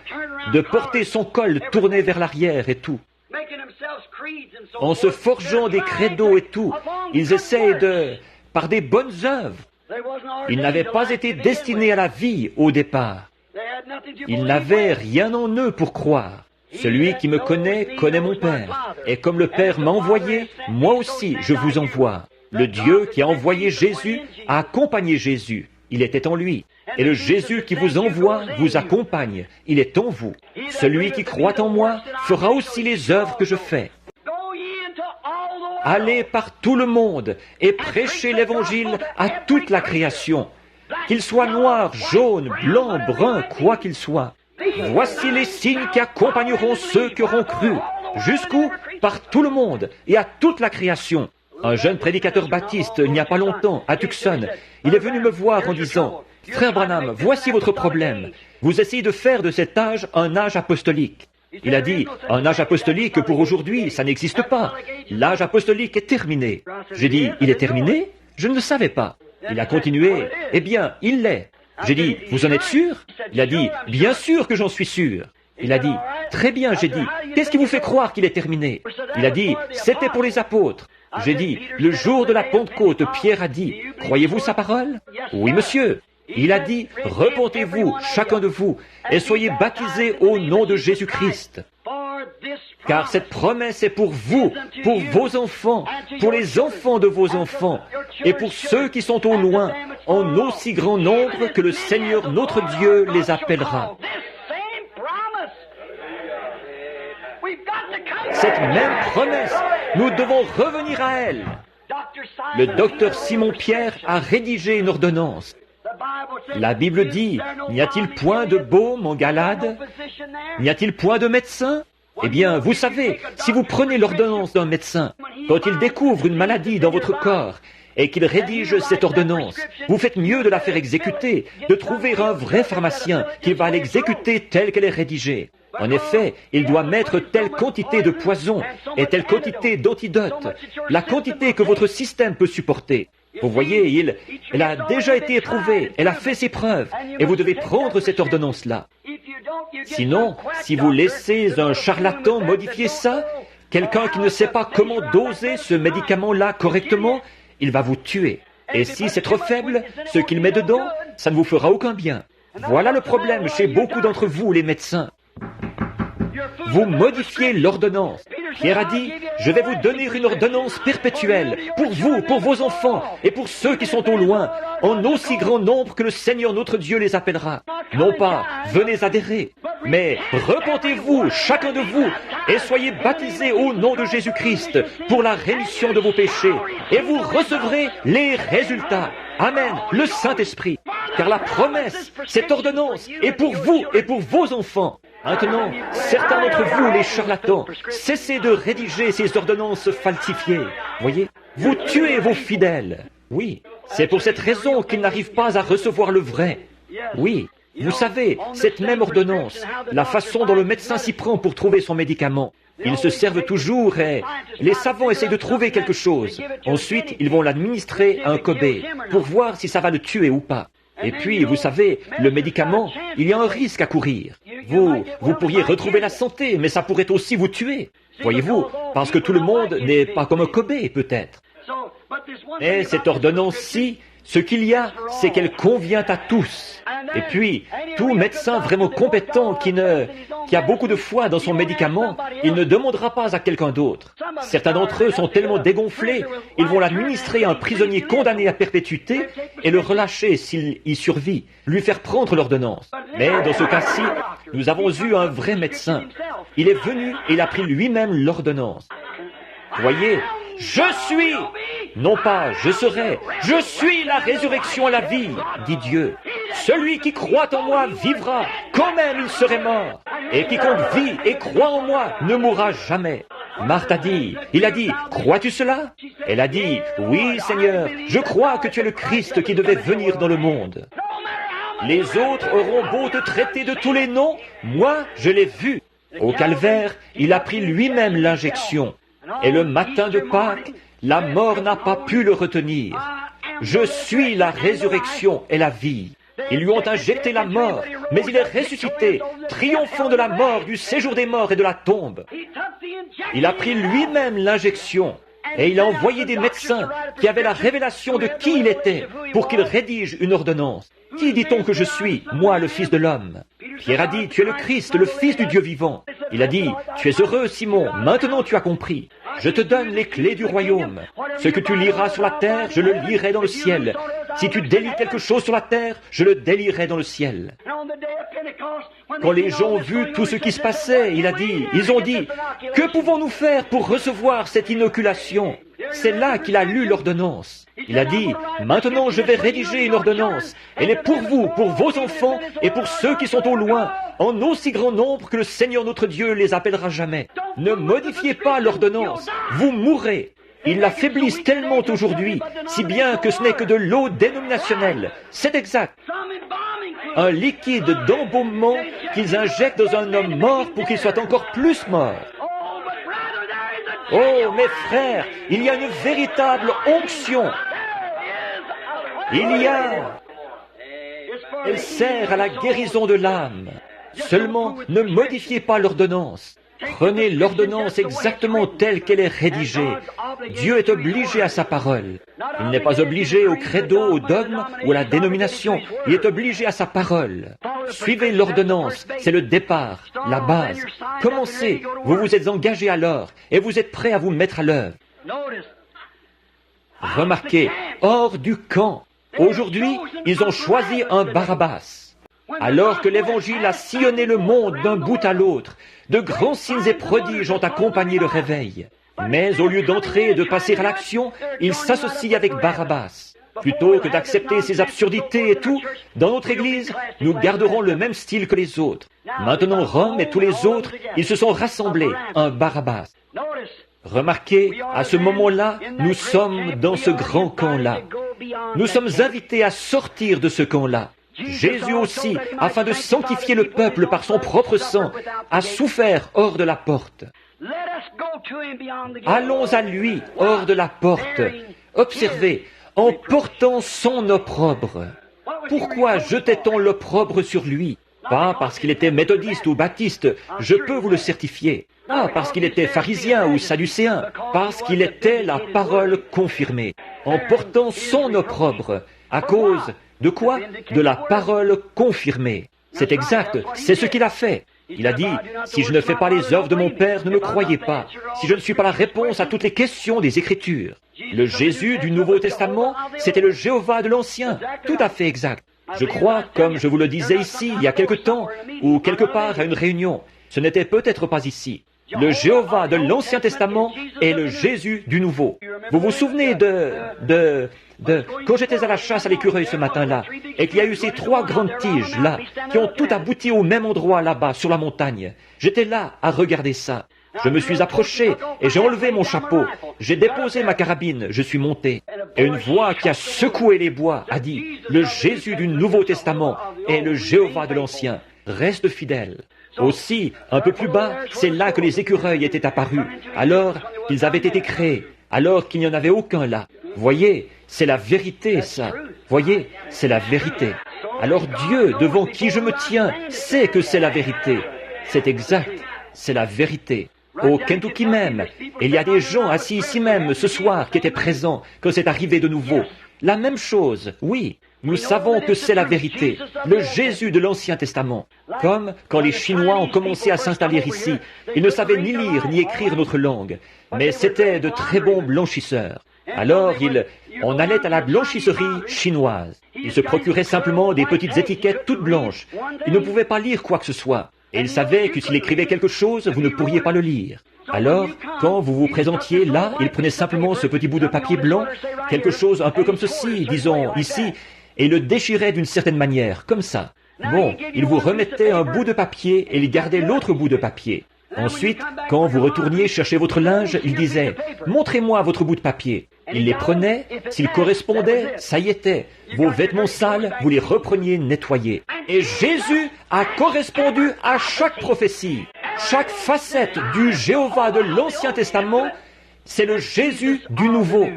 de porter son col tourné vers l'arrière et tout. En se forgeant des credos et tout, ils essayent par des bonnes œuvres. Ils n'avaient pas été destinés à la vie au départ. Ils n'avaient rien en eux pour croire. Celui qui me connaît mon Père. Et comme le Père m'a envoyé, moi aussi je vous envoie. Le Dieu qui a envoyé Jésus a accompagné Jésus. Il était en lui. Et le Jésus qui vous envoie vous accompagne. Il est en vous. Celui qui croit en moi fera aussi les œuvres que je fais. Allez par tout le monde et prêchez l'Évangile à toute la création. Qu'il soit noir, jaune, blanc, brun, quoi qu'il soit. Voici les signes qui accompagneront ceux qui auront cru. Jusqu'où? Par tout le monde et à toute la création. Un jeune prédicateur baptiste, il n'y a pas longtemps, à Tucson, il est venu me voir en disant « Frère Branham, voici votre problème. Vous essayez de faire de cet âge un âge apostolique. » Il a dit « Un âge apostolique pour aujourd'hui, ça n'existe pas. L'âge apostolique est terminé. » J'ai dit « Il est terminé? Je ne le savais pas. » Il a continué « Eh bien, il l'est. » J'ai dit « Vous en êtes sûr ?» Il a dit « Bien sûr que j'en suis sûr. » Il a dit « Très bien, j'ai dit, qu'est-ce qui vous fait croire qu'il est terminé ?» Il a dit « C'était pour les apôtres. » J'ai dit « Le jour de la Pentecôte, Pierre a dit, croyez-vous sa parole ?» Oui, monsieur. Il a dit « Repentez-vous, chacun de vous, et soyez baptisés au nom de Jésus-Christ. » Car cette promesse est pour vous, pour vos enfants, pour les enfants de vos enfants, et pour ceux qui sont au loin, en aussi grand nombre que le Seigneur notre Dieu les appellera. Cette même promesse, nous devons revenir à elle. Le docteur Simon-Pierre a rédigé une ordonnance. La Bible dit, n'y a-t-il point de baume en Galade? N'y a-t-il point de médecin? Eh bien, vous savez, si vous prenez l'ordonnance d'un médecin, quand il découvre une maladie dans votre corps et qu'il rédige cette ordonnance, vous faites mieux de la faire exécuter, de trouver un vrai pharmacien qui va l'exécuter telle qu'elle est rédigée. En effet, il doit mettre telle quantité de poison et telle quantité d'antidote, la quantité que votre système peut supporter. Vous voyez, elle a déjà été éprouvée, elle a fait ses preuves, et vous devez prendre cette ordonnance-là. Sinon, si vous laissez un charlatan modifier ça, quelqu'un qui ne sait pas comment doser ce médicament-là correctement, il va vous tuer. Et si c'est trop faible, ce qu'il met dedans, ça ne vous fera aucun bien. Voilà le problème chez beaucoup d'entre vous, les médecins. Vous modifiez l'ordonnance. Pierre a dit, je vais vous donner une ordonnance perpétuelle, pour vous, pour vos enfants, et pour ceux qui sont au loin, en aussi grand nombre que le Seigneur notre Dieu les appellera. Non pas, venez adhérer, mais repentez-vous, chacun de vous, et soyez baptisés au nom de Jésus-Christ, pour la rémission de vos péchés, et vous recevrez les résultats. Amen, le Saint-Esprit. Car la promesse, cette ordonnance, est pour vous et pour vos enfants. Maintenant, certains d'entre vous, les charlatans, cessez de rédiger ces ordonnances falsifiées. Voyez, vous tuez vos fidèles. Oui, c'est pour cette raison qu'ils n'arrivent pas à recevoir le vrai. Oui, vous savez, cette même ordonnance, la façon dont le médecin s'y prend pour trouver son médicament. Ils se servent toujours et les savants essayent de trouver quelque chose. Ensuite, ils vont l'administrer à un Kobe pour voir si ça va le tuer ou pas. Et puis, vous savez, le médicament, il y a un risque à courir. Vous pourriez retrouver la santé, mais ça pourrait aussi vous tuer. Voyez-vous, parce que tout le monde n'est pas comme un Kobe, peut-être. Mais cette ordonnance-ci, ce qu'il y a, c'est qu'elle convient à tous. Et puis, tout médecin vraiment compétent qui a beaucoup de foi dans son médicament, il ne demandera pas à quelqu'un d'autre. Certains d'entre eux sont tellement dégonflés, ils vont l'administrer à un prisonnier condamné à perpétuité et le relâcher s'il y survit, lui faire prendre l'ordonnance. Mais dans ce cas-ci, nous avons eu un vrai médecin. Il est venu et il a pris lui-même l'ordonnance. Voyez, je suis, non pas je serai, je suis la résurrection et la vie, dit Dieu. Celui qui croit en moi vivra, quand même il serait mort. Et quiconque vit et croit en moi ne mourra jamais. Marthe a dit, il a dit, crois-tu cela? Elle a dit, oui Seigneur, je crois que tu es le Christ qui devait venir dans le monde. Les autres auront beau te traiter de tous les noms, moi je l'ai vu. Au calvaire, il a pris lui-même l'injection. Et le matin de Pâques, la mort n'a pas pu le retenir. Je suis la résurrection et la vie. Ils lui ont injecté la mort, mais il est ressuscité, triomphant de la mort, du séjour des morts et de la tombe. Il a pris lui-même l'injection, et il a envoyé des médecins qui avaient la révélation de qui il était, pour qu'ils rédigent une ordonnance. Qui dit-on que je suis, moi, le Fils de l'homme? Pierre a dit, tu es le Christ, le Fils du Dieu vivant. Il a dit, tu es heureux, Simon, maintenant tu as compris. Je te donne les clés du royaume. Ce que tu liras sur la terre, je le lirai dans le ciel. Si tu délies quelque chose sur la terre, je le délierai dans le ciel. Quand les gens ont vu tout ce qui se passait, ils ont dit, que pouvons-nous faire pour recevoir cette inoculation? C'est là qu'il a lu l'ordonnance. Il a dit, maintenant je vais rédiger une ordonnance. Elle est pour vous, pour vos enfants et pour ceux qui sont au loin, en aussi grand nombre que le Seigneur notre Dieu les appellera jamais. Ne modifiez pas l'ordonnance, vous mourrez. Ils l'affaiblissent tellement aujourd'hui, si bien que ce n'est que de l'eau dénominationnelle. C'est exact. Un liquide d'embaumement qu'ils injectent dans un homme mort pour qu'il soit encore plus mort. Oh, mes frères, il y a une véritable onction. Elle sert à la guérison de l'âme. Seulement, ne modifiez pas l'ordonnance. Prenez l'ordonnance exactement telle qu'elle est rédigée. Dieu est obligé à sa parole. Il n'est pas obligé au credo, au dogme ou à la dénomination. Il est obligé à sa parole. Suivez l'ordonnance, c'est le départ, la base. Commencez, vous vous êtes engagé alors et vous êtes prêt à vous mettre à l'œuvre. Remarquez, hors du camp. Aujourd'hui, ils ont choisi un Barabbas. Alors que l'Évangile a sillonné le monde d'un bout à l'autre, de grands signes et prodiges ont accompagné le réveil. Mais au lieu d'entrer et de passer à l'action, ils s'associent avec Barabbas. Plutôt que d'accepter ces absurdités et tout, dans notre Église, nous garderons le même style que les autres. Maintenant, Rome et tous les autres, ils se sont rassemblés, un Barabbas. Remarquez, à ce moment-là, nous sommes dans ce grand camp-là. Nous sommes invités à sortir de ce camp-là. Jésus aussi, afin de sanctifier le peuple par son propre sang, a souffert hors de la porte. Allons à lui hors de la porte. Observez, en portant son opprobre. Pourquoi jetait-on l'opprobre sur lui? Pas parce qu'il était méthodiste ou baptiste, je peux vous le certifier. Pas parce qu'il était pharisien ou sadducéen, parce qu'il était la parole confirmée. En portant son opprobre, à cause de quoi? De la parole confirmée. C'est exact, c'est ce qu'il a fait. Il a dit, si je ne fais pas les œuvres de mon Père, ne me croyez pas. Si je ne suis pas la réponse à toutes les questions des Écritures. Le Jésus du Nouveau Testament, c'était le Jéhovah de l'Ancien. Tout à fait exact. Je crois, comme je vous le disais ici, il y a quelque temps, ou quelque part à une réunion. Ce n'était peut-être pas ici. Le Jéhovah de l'Ancien Testament est le Jésus du Nouveau. Vous vous souvenez quand j'étais à la chasse à l'écureuil ce matin-là, et qu'il y a eu ces 3 grandes tiges-là, qui ont tout abouti au même endroit là-bas, sur la montagne. J'étais là à regarder ça. Je me suis approché et j'ai enlevé mon chapeau. J'ai déposé ma carabine, je suis monté. Et une voix qui a secoué les bois a dit, « Le Jésus du Nouveau Testament est le Jéhovah de l'Ancien. Reste fidèle. » Aussi, un peu plus bas, c'est là que les écureuils étaient apparus, alors qu'ils avaient été créés, alors qu'il n'y en avait aucun là. Voyez, c'est la vérité, ça. Voyez, c'est la vérité. Alors Dieu, devant qui je me tiens, sait que c'est la vérité. C'est exact, c'est la vérité. Au Kentucky même, il y a des gens assis ici même ce soir qui étaient présents quand c'est arrivé de nouveau. La même chose, oui. Nous savons que c'est la vérité, le Jésus de l'Ancien Testament. Comme quand les Chinois ont commencé à s'installer ici, ils ne savaient ni lire ni écrire notre langue, mais c'étaient de très bons blanchisseurs. Alors on allait à la blanchisserie chinoise. Ils se procuraient simplement des petites étiquettes toutes blanches. Ils ne pouvaient pas lire quoi que ce soit. Et ils savaient que s'il écrivait quelque chose, vous ne pourriez pas le lire. Alors, quand vous vous présentiez là, ils prenaient simplement ce petit bout de papier blanc, quelque chose un peu comme ceci, disons, ici, et le déchiraient d'une certaine manière, comme ça. Bon, ils vous remettaient un bout de papier et ils gardaient l'autre bout de papier. Ensuite, quand vous retourniez chercher votre linge, ils disaient « Montrez-moi votre bout de papier ». Ils les prenaient, s'ils correspondaient, ça y était. Vos vêtements sales, vous les repreniez nettoyés. Et Jésus a correspondu à chaque prophétie. Chaque facette du Jéhovah de l'Ancien Testament, c'est le Jésus du Nouveau.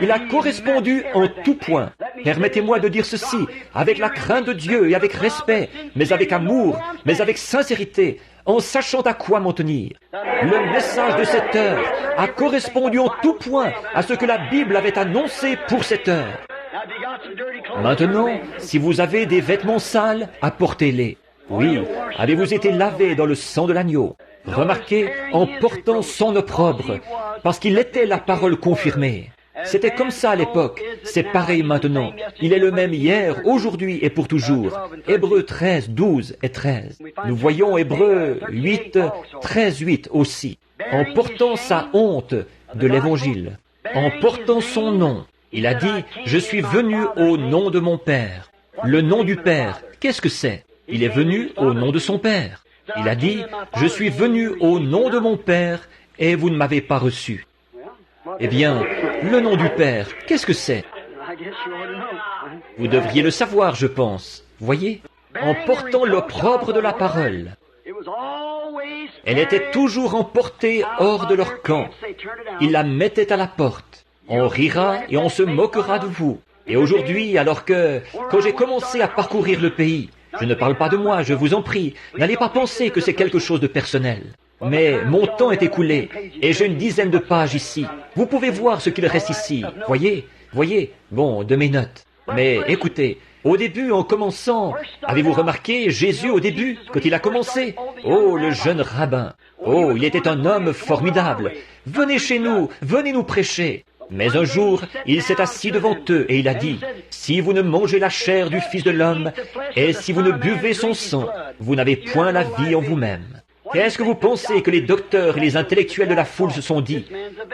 Il a correspondu en tout point. Permettez-moi de dire ceci, avec la crainte de Dieu et avec respect, mais avec amour, mais avec sincérité, en sachant à quoi m'en tenir. Le message de cette heure a correspondu en tout point à ce que la Bible avait annoncé pour cette heure. Maintenant, si vous avez des vêtements sales, apportez-les. Oui, avez-vous été lavé dans le sang de l'agneau? Remarquez, en portant son opprobre, parce qu'il était la parole confirmée. C'était comme ça à l'époque, c'est pareil maintenant. Il est le même hier, aujourd'hui et pour toujours. Hébreux 13, 12 et 13. Nous voyons Hébreux 8, 13, 8 aussi. En portant sa honte de l'Évangile, en portant son nom, il a dit « Je suis venu au nom de mon Père ». Le nom du Père, qu'est-ce que c'est? Il est venu au nom de son Père. Il a dit « Je suis venu au nom de mon Père et vous ne m'avez pas reçu ». Eh bien, le nom du Père, qu'est-ce que c'est? Vous devriez le savoir, je pense. Voyez? En portant l'opprobre de la parole. Elle était toujours emportée hors de leur camp. Ils la mettaient à la porte. On rira et on se moquera de vous. Et aujourd'hui, quand j'ai commencé à parcourir le pays, je ne parle pas de moi, je vous en prie, n'allez pas penser que c'est quelque chose de personnel. Mais mon temps est écoulé, et j'ai une dizaine de pages ici. Vous pouvez voir ce qu'il reste ici. Voyez, bon, de mes notes. Mais écoutez, au début, en commençant, avez-vous remarqué Jésus au début, quand il a commencé? Oh, le jeune rabbin. Oh, il était un homme formidable. Venez chez nous, venez nous prêcher. Mais un jour, il s'est assis devant eux et il a dit, « Si vous ne mangez la chair du Fils de l'homme, et si vous ne buvez son sang, vous n'avez point la vie en vous-même. » Qu'est-ce que vous pensez que les docteurs et les intellectuels de la foule se sont dit?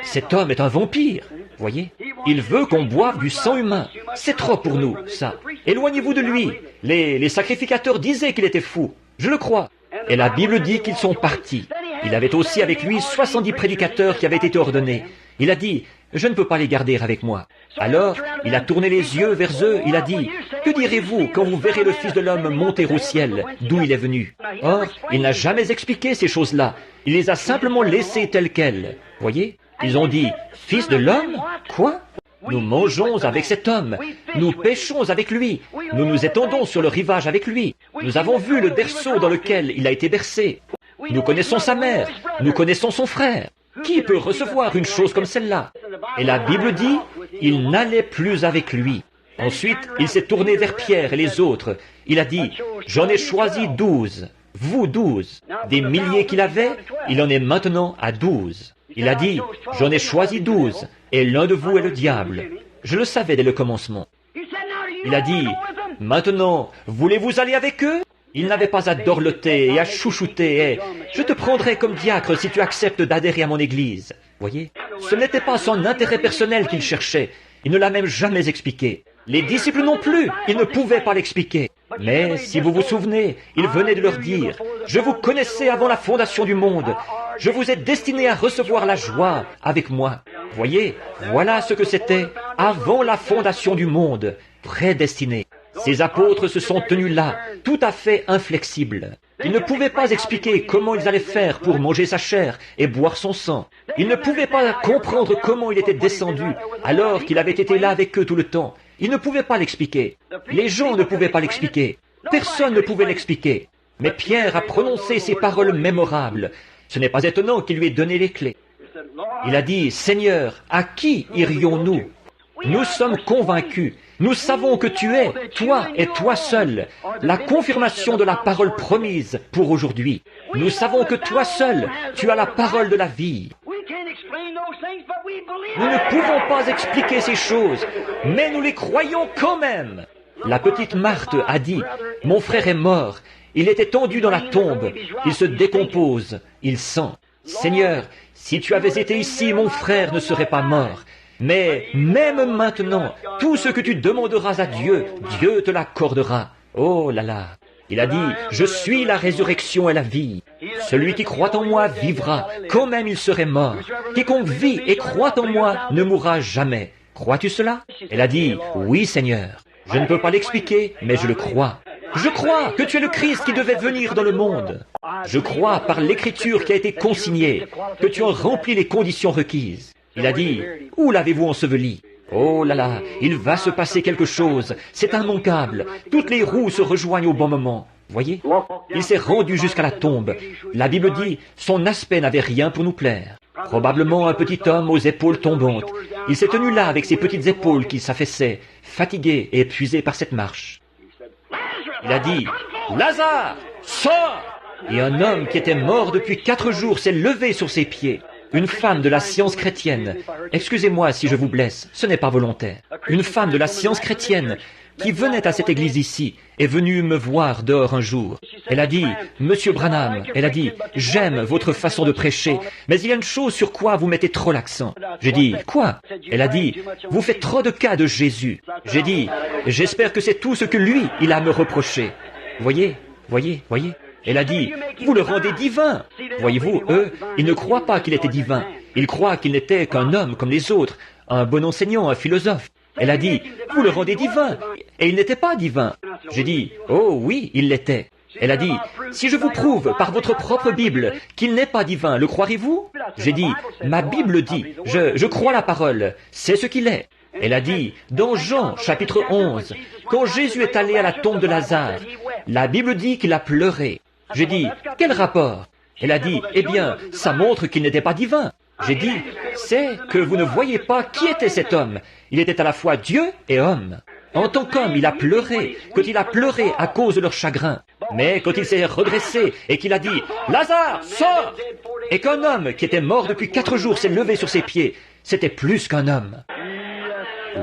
Cet homme est un vampire. Voyez? Il veut qu'on boive du sang humain. C'est trop pour nous, ça. Éloignez-vous de lui. Les sacrificateurs disaient qu'il était fou. Je le crois. Et la Bible dit qu'ils sont partis. Il avait aussi avec lui 70 prédicateurs qui avaient été ordonnés. Il a dit, je ne peux pas les garder avec moi. Alors, il a tourné les yeux vers eux, il a dit, que direz-vous quand vous verrez le Fils de l'homme monter au ciel, d'où il est venu? Or, il n'a jamais expliqué ces choses-là. Il les a simplement laissées telles quelles. Voyez? Ils ont dit, Fils de l'homme? Quoi? Nous mangeons avec cet homme. Nous pêchons avec lui. Nous nous étendons sur le rivage avec lui. Nous avons vu le berceau dans lequel il a été bercé. Nous connaissons sa mère. Nous connaissons son frère. Qui peut recevoir une chose comme celle-là? Et la Bible dit, il n'allait plus avec lui. Ensuite, il s'est tourné vers Pierre et les autres. Il a dit, j'en ai choisi 12. Vous 12. Des milliers qu'il avait, il en est maintenant à 12. Il a dit, j'en ai choisi 12. Et l'un de vous est le diable. Je le savais dès le commencement. Il a dit, maintenant, voulez-vous aller avec eux? Il n'avait pas à dorloter et à chouchouter et « Je te prendrai comme diacre si tu acceptes d'adhérer à mon église. » Voyez? Ce n'était pas son intérêt personnel qu'il cherchait. Il ne l'a même jamais expliqué. Les disciples non plus, ils ne pouvaient pas l'expliquer. Mais si vous vous souvenez, il venait de leur dire « Je vous connaissais avant la fondation du monde. Je vous ai destiné à recevoir la joie avec moi. Voyez, voilà ce que c'était avant la fondation du monde, prédestiné. Ces apôtres se sont tenus là, tout à fait inflexibles. Ils ne pouvaient pas expliquer comment ils allaient faire pour manger sa chair et boire son sang. Ils ne pouvaient pas comprendre comment il était descendu alors qu'il avait été là avec eux tout le temps. Ils ne pouvaient pas l'expliquer. Les gens ne pouvaient pas l'expliquer. Personne ne pouvait l'expliquer. Mais Pierre a prononcé ces paroles mémorables. Ce n'est pas étonnant qu'il lui ait donné les clés. Il a dit, « Seigneur, à qui irions-nous ? Nous sommes convaincus. Nous savons que tu es, toi et toi seul, la confirmation de la parole promise pour aujourd'hui. Nous savons que toi seul, tu as la parole de la vie. Nous ne pouvons pas expliquer ces choses, mais nous les croyons quand même. » La petite Marthe a dit, « Mon frère est mort. Il est étendu dans la tombe. Il se décompose. Il sent. Seigneur, si tu avais été ici, mon frère ne serait pas mort. Mais même maintenant, tout ce que tu demanderas à Dieu, Dieu te l'accordera. » Oh là là. Il a dit, « Je suis la résurrection et la vie. Celui qui croit en moi vivra, quand même il serait mort. Quiconque vit et croit en moi ne mourra jamais. » Crois-tu cela? Elle a dit, « Oui, Seigneur. Je ne peux pas l'expliquer, mais je le crois. Je crois que tu es le Christ qui devait venir dans le monde. Je crois par l'écriture qui a été consignée que tu as rempli les conditions requises. » Il a dit, « Où l'avez-vous enseveli? » Oh là là, il va se passer quelque chose. C'est immanquable. Toutes les roues se rejoignent au bon moment. Voyez? Il s'est rendu jusqu'à la tombe. La Bible dit, son aspect n'avait rien pour nous plaire. Probablement un petit homme aux épaules tombantes. Il s'est tenu là avec ses petites épaules qui s'affaissaient, fatigué et épuisé par cette marche. Il a dit, « Lazare, sors !» Et un homme qui était mort depuis 4 jours s'est levé sur ses pieds. Une femme de la science chrétienne, excusez-moi si je vous blesse, ce n'est pas volontaire. Une femme de la science chrétienne qui venait à cette église ici est venue me voir dehors un jour. Elle a dit, « Monsieur Branham, elle a dit, j'aime votre façon de prêcher, mais il y a une chose sur quoi vous mettez trop l'accent. » J'ai dit, « Quoi ?» Elle a dit, « Vous faites trop de cas de Jésus. » J'ai dit, « J'espère que c'est tout ce que lui, il a à me reprocher. » Voyez. Elle a dit, « Vous le rendez divin. » Voyez-vous, eux, ils ne croient pas qu'il était divin. Ils croient qu'il n'était qu'un homme comme les autres, un bon enseignant, un philosophe. Elle a dit, « Vous le rendez divin. » Et il n'était pas divin. J'ai dit, « Oh oui, il l'était. » Elle a dit, « Si je vous prouve par votre propre Bible qu'il n'est pas divin, le croirez-vous » J'ai dit, « Ma Bible dit, je crois la parole, c'est ce qu'il est. » Elle a dit, dans Jean chapitre 11, quand Jésus est allé à la tombe de Lazare, la Bible dit qu'il a pleuré. J'ai dit, quel rapport? Elle a dit, eh bien, ça montre qu'il n'était pas divin. J'ai dit, c'est que vous ne voyez pas qui était cet homme. Il était à la fois Dieu et homme. En tant qu'homme, il a pleuré, quand il a pleuré à cause de leur chagrin. Mais quand il s'est redressé et qu'il a dit, Lazare, sors! Et qu'un homme qui était mort depuis 4 jours s'est levé sur ses pieds, c'était plus qu'un homme.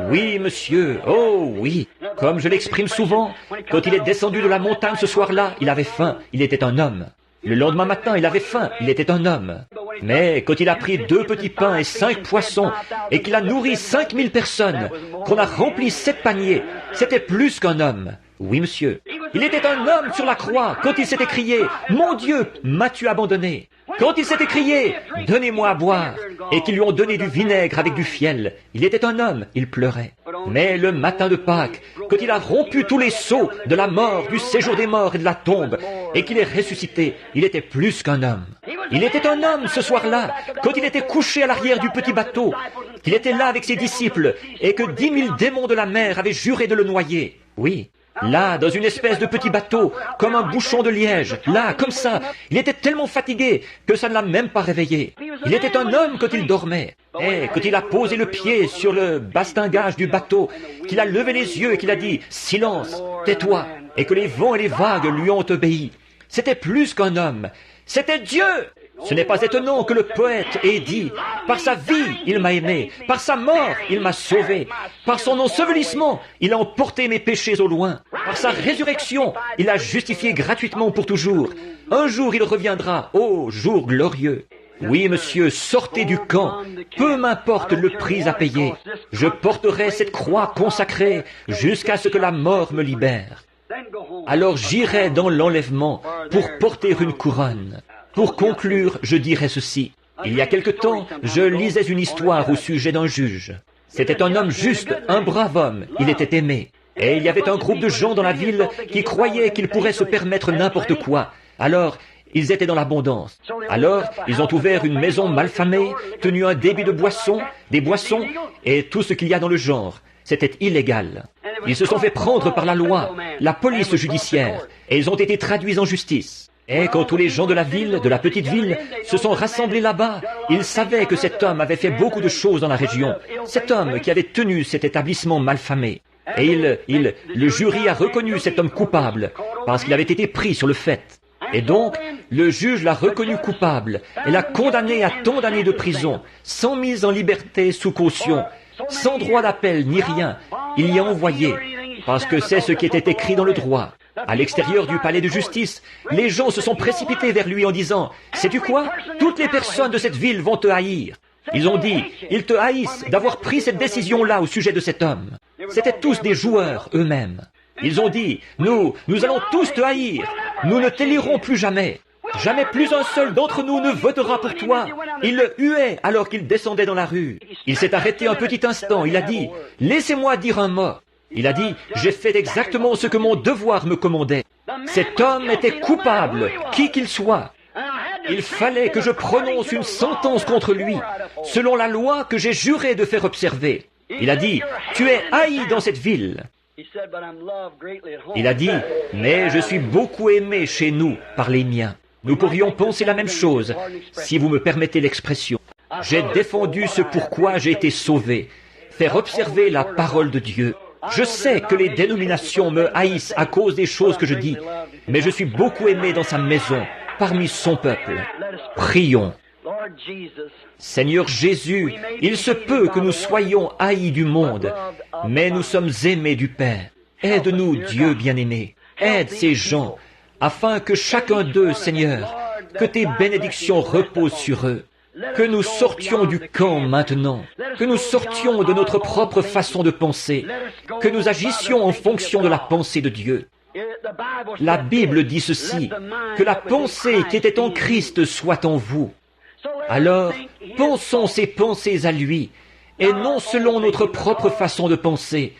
Oui, monsieur, oh oui. Comme je l'exprime souvent, quand il est descendu de la montagne ce soir-là, il avait faim, il était un homme. Le lendemain matin, il avait faim, il était un homme. Mais quand il a pris 2 petits pains et 5 poissons, et qu'il a nourri 5000 personnes, qu'on a rempli 7 paniers, c'était plus qu'un homme. Oui, monsieur. Il était un homme sur la croix quand il s'est écrié « Mon Dieu, m'as-tu abandonné ?» Quand il s'est écrié « Donnez-moi à boire » et qu'ils lui ont donné du vinaigre avec du fiel, il était un homme, il pleurait. Mais le matin de Pâques, quand il a rompu tous les sceaux de la mort, du séjour des morts et de la tombe, et qu'il est ressuscité, il était plus qu'un homme. Il était un homme ce soir-là, quand il était couché à l'arrière du petit bateau, qu'il était là avec ses disciples, et que 10 000 démons de la mer avaient juré de le noyer. Oui. Là, dans une espèce de petit bateau, comme un bouchon de liège, là, comme ça, il était tellement fatigué que ça ne l'a même pas réveillé. Il était un homme quand il dormait. Et quand il a posé le pied sur le bastingage du bateau, qu'il a levé les yeux et qu'il a dit « Silence, tais-toi » et que les vents et les vagues lui ont obéi, c'était plus qu'un homme, c'était Dieu. Ce n'est pas étonnant que le poète ait dit « Par sa vie, il m'a aimé, par sa mort, il m'a sauvé, par son ensevelissement, il a emporté mes péchés au loin, par sa résurrection, il a justifié gratuitement pour toujours. Un jour, il reviendra, ô jour glorieux. » Oui, monsieur, sortez du camp, peu m'importe le prix à payer. Je porterai cette croix consacrée jusqu'à ce que la mort me libère. Alors j'irai dans l'enlèvement pour porter une couronne. Pour conclure, je dirais ceci. Il y a quelque temps, je lisais une histoire au sujet d'un juge. C'était un homme juste, un brave homme, il était aimé. Et il y avait un groupe de gens dans la ville qui croyaient qu'ils pourraient se permettre n'importe quoi. Alors, ils étaient dans l'abondance. Alors, ils ont ouvert une maison malfamée, tenu un débit de boissons, des boissons, et tout ce qu'il y a dans le genre. C'était illégal. Ils se sont fait prendre par la loi, la police judiciaire, et ils ont été traduits en justice. Et quand tous les gens de la ville, de la petite ville, se sont rassemblés là-bas, ils savaient que cet homme avait fait beaucoup de choses dans la région. Cet homme qui avait tenu cet établissement malfamé. Et le jury a reconnu cet homme coupable, parce qu'il avait été pris sur le fait. Et donc, le juge l'a reconnu coupable et l'a condamné à tant d'années de prison, sans mise en liberté sous caution, sans droit d'appel ni rien. Il y a envoyé, parce que c'est ce qui était écrit dans le droit. À l'extérieur du palais de justice, les gens se sont précipités vers lui en disant « Sais-tu quoi? Toutes les personnes de cette ville vont te haïr. » Ils ont dit « Ils te haïssent d'avoir pris cette décision-là au sujet de cet homme. » C'étaient tous des joueurs eux-mêmes. Ils ont dit « Nous allons tous te haïr. Nous ne t'élirons plus jamais. Jamais plus un seul d'entre nous ne votera pour toi. » Il le huait alors qu'il descendait dans la rue. Il s'est arrêté un petit instant. Il a dit « Laissez-moi dire un mot. » Il a dit « J'ai fait exactement ce que mon devoir me commandait. » Cet homme était coupable, qui qu'il soit. Il fallait que je prononce une sentence contre lui, selon la loi que j'ai juré de faire observer. Il a dit « Tu es haï dans cette ville. » Il a dit « Mais je suis beaucoup aimé chez nous par les miens. » Nous pourrions penser la même chose, si vous me permettez l'expression. J'ai défendu ce pourquoi j'ai été sauvé, faire observer la parole de Dieu. Je sais que les dénominations me haïssent à cause des choses que je dis, mais je suis beaucoup aimé dans sa maison, parmi son peuple. Prions. Seigneur Jésus, il se peut que nous soyons haïs du monde, mais nous sommes aimés du Père. Aide-nous, Dieu bien-aimé. Aide ces gens, afin que chacun d'eux, Seigneur, que tes bénédictions reposent sur eux. Que nous sortions du camp maintenant, que nous sortions de notre propre façon de penser, que nous agissions en fonction de la pensée de Dieu. La Bible dit ceci, que la pensée qui était en Christ soit en vous. Alors, pensons ces pensées à lui, et non selon notre propre façon de penser,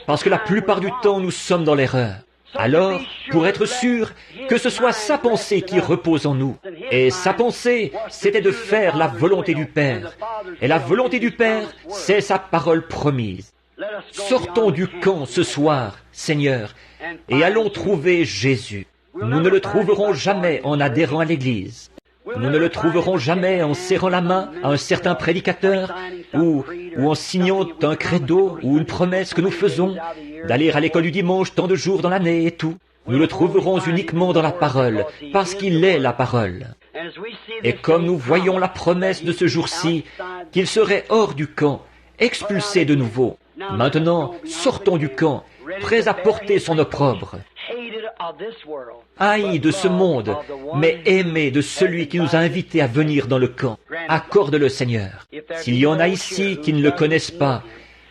parce que la plupart du temps nous sommes dans l'erreur. Alors, pour être sûr que ce soit sa pensée qui repose en nous, et sa pensée, c'était de faire la volonté du Père, et la volonté du Père, c'est sa parole promise. Sortons du camp ce soir, Seigneur, et allons trouver Jésus. Nous ne le trouverons jamais en adhérant à l'Église. Nous ne le trouverons jamais en serrant la main à un certain prédicateur ou en signant un credo ou une promesse que nous faisons d'aller à l'école du dimanche tant de jours dans l'année et tout. Nous le trouverons uniquement dans la parole, parce qu'il est la parole. Et comme nous voyons la promesse de ce jour-ci, qu'il serait hors du camp, expulsé de nouveau. Maintenant, sortons du camp, prêts à porter son opprobre. Haï de ce monde, mais aimé de celui qui nous a invités à venir dans le camp. Accorde-le, Seigneur. S'il y en a ici qui ne le connaissent pas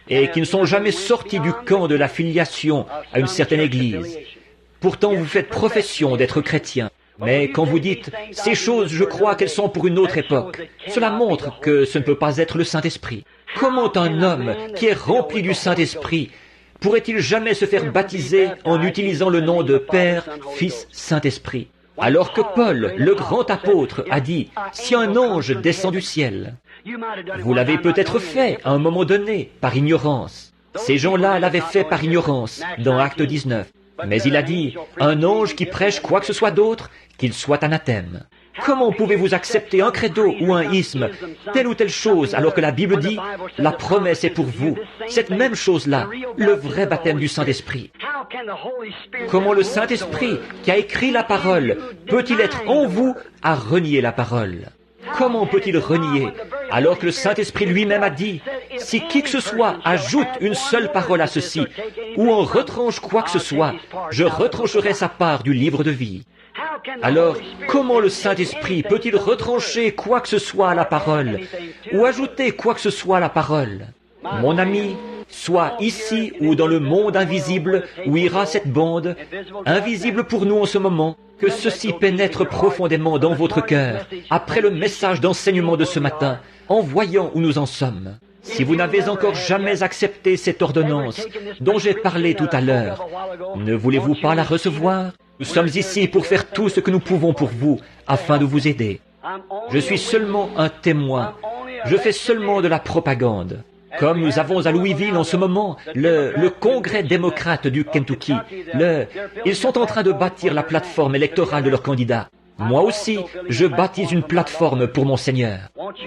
et qui ne sont jamais sortis du camp de la filiation à une certaine église, pourtant vous faites profession d'être chrétien, mais quand vous dites « ces choses, je crois qu'elles sont pour une autre époque », cela montre que ce ne peut pas être le Saint-Esprit. Comment un homme qui est rempli du Saint-Esprit pourrait-il jamais se faire baptiser en utilisant le nom de Père, Fils, Saint-Esprit? Alors que Paul, le grand apôtre, a dit « Si un ange descend du ciel », vous l'avez peut-être fait à un moment donné, par ignorance. Ces gens-là l'avaient fait par ignorance, dans Acte 19. Mais il a dit « Un ange qui prêche quoi que ce soit d'autre, qu'il soit anathème ». Comment pouvez-vous accepter un credo ou un isme, telle ou telle chose, alors que la Bible dit « La promesse est pour vous ». Cette même chose-là, le vrai baptême du Saint-Esprit. Comment le Saint-Esprit, qui a écrit la parole, peut-il être en vous à renier la parole? Comment peut-il renier, alors que le Saint-Esprit lui-même a dit « Si qui que ce soit ajoute une seule parole à ceci, ou en retranche quoi que ce soit, je retrancherai sa part du livre de vie ». Alors, comment le Saint-Esprit peut-il retrancher quoi que ce soit à la parole, ou ajouter quoi que ce soit à la parole? Mon ami, soit ici ou dans le monde invisible où ira cette bande, invisible pour nous en ce moment, que ceci pénètre profondément dans votre cœur, après le message d'enseignement de ce matin, en voyant où nous en sommes. Si vous n'avez encore jamais accepté cette ordonnance dont j'ai parlé tout à l'heure, ne voulez-vous pas la recevoir? Nous sommes ici pour faire tout ce que nous pouvons pour vous, afin de vous aider. Je suis seulement un témoin. Je fais seulement de la propagande. Comme nous avons à Louisville en ce moment le Congrès démocrate du Kentucky. Ils sont en train de bâtir la plateforme électorale de leur candidat. Moi aussi, je baptise une plateforme pour mon Seigneur.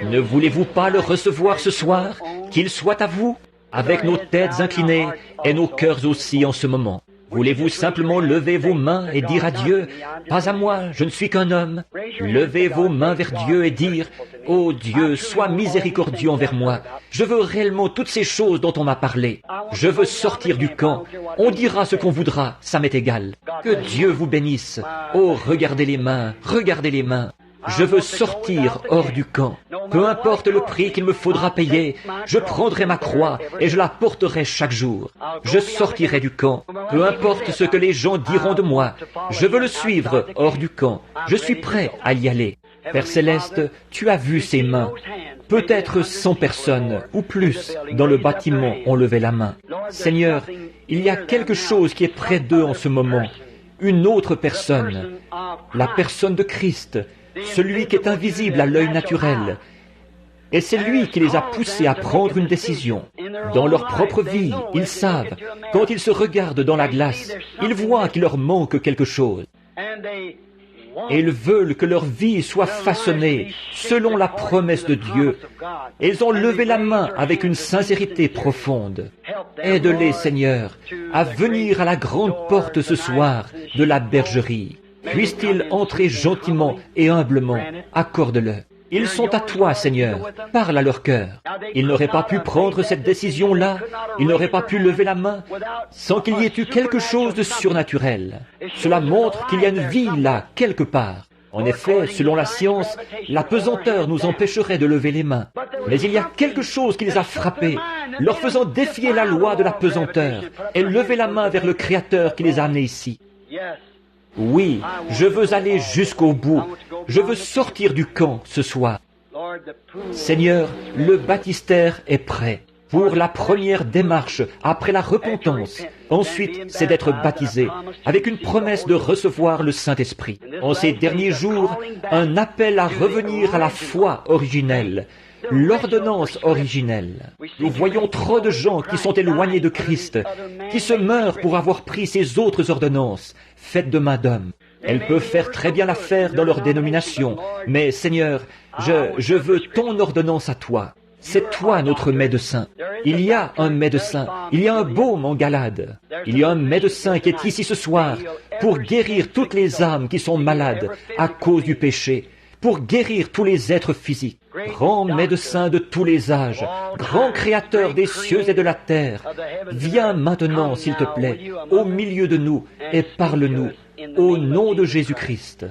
Ne voulez-vous pas le recevoir ce soir, qu'il soit à vous, avec nos têtes inclinées et nos cœurs aussi en ce moment? Voulez-vous simplement lever vos mains et dire à Dieu, « Pas à moi, je ne suis qu'un homme. » Levez vos mains vers Dieu et dire, « Oh Dieu, sois miséricordieux envers moi. Je veux réellement toutes ces choses dont on m'a parlé. Je veux sortir du camp. On dira ce qu'on voudra, ça m'est égal. Que Dieu vous bénisse. Oh, regardez les mains, regardez les mains. Je veux sortir hors du camp. Peu importe le prix qu'il me faudra payer, je prendrai ma croix et je la porterai chaque jour. Je sortirai du camp. Peu importe ce que les gens diront de moi, je veux le suivre hors du camp. Je suis prêt à y aller. Père Céleste, tu as vu ces mains. Peut-être 100 personnes ou plus dans le bâtiment ont levé la main. Seigneur, il y a quelque chose qui est près d'eux en ce moment. Une autre personne, la personne de Christ, celui qui est invisible à l'œil naturel. Et c'est lui qui les a poussés à prendre une décision. Dans leur propre vie, ils savent, quand ils se regardent dans la glace, ils voient qu'il leur manque quelque chose. Et ils veulent que leur vie soit façonnée selon la promesse de Dieu. Et ils ont levé la main avec une sincérité profonde. Aide-les, Seigneur, à venir à la grande porte ce soir de la bergerie. Puissent-ils entrer gentiment et humblement, accorde-le. Ils sont à toi, Seigneur, parle à leur cœur. Ils n'auraient pas pu prendre cette décision-là, ils n'auraient pas pu lever la main, sans qu'il y ait eu quelque chose de surnaturel. Cela montre qu'il y a une vie là, quelque part. En effet, selon la science, la pesanteur nous empêcherait de lever les mains. Mais il y a quelque chose qui les a frappés, leur faisant défier la loi de la pesanteur, et lever la main vers le Créateur qui les a amenés ici. Oui, je veux aller jusqu'au bout. Je veux sortir du camp ce soir. Seigneur, le baptistère est prêt pour la première démarche après la repentance. Ensuite, c'est d'être baptisé avec une promesse de recevoir le Saint-Esprit. En ces derniers jours, un appel à revenir à la foi originelle, l'ordonnance originelle. Nous voyons trop de gens qui sont éloignés de Christ, qui se meurent pour avoir pris ces autres ordonnances, faites de main d'homme. Elles peuvent faire très bien l'affaire dans leur dénomination, mais Seigneur, je veux ton ordonnance à toi. C'est toi notre médecin. Il y a un médecin, il y a un baume en Galade. Il y a un médecin qui est ici ce soir pour guérir toutes les âmes qui sont malades à cause du péché, pour guérir tous les êtres physiques. Grand médecin de tous les âges, grand créateur des cieux et de la terre, viens maintenant, s'il te plaît, au milieu de nous et parle-nous, au nom de Jésus-Christ.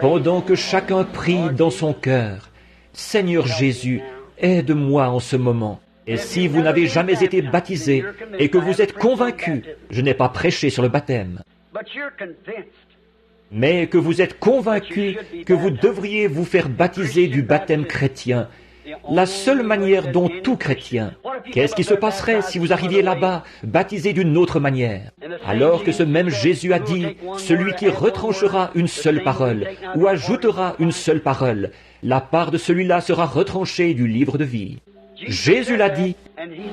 Pendant que chacun prie dans son cœur, Seigneur Jésus, aide-moi en ce moment. Et si vous n'avez jamais été baptisé et que vous êtes convaincu, je n'ai pas prêché sur le baptême, mais que vous êtes convaincu que vous devriez vous faire baptiser du baptême chrétien, la seule manière dont tout chrétien, qu'est-ce qui se passerait si vous arriviez là-bas, baptisé d'une autre manière? Alors que ce même Jésus a dit, celui qui retranchera une seule parole, ou ajoutera une seule parole, la part de celui-là sera retranchée du livre de vie. Jésus l'a dit,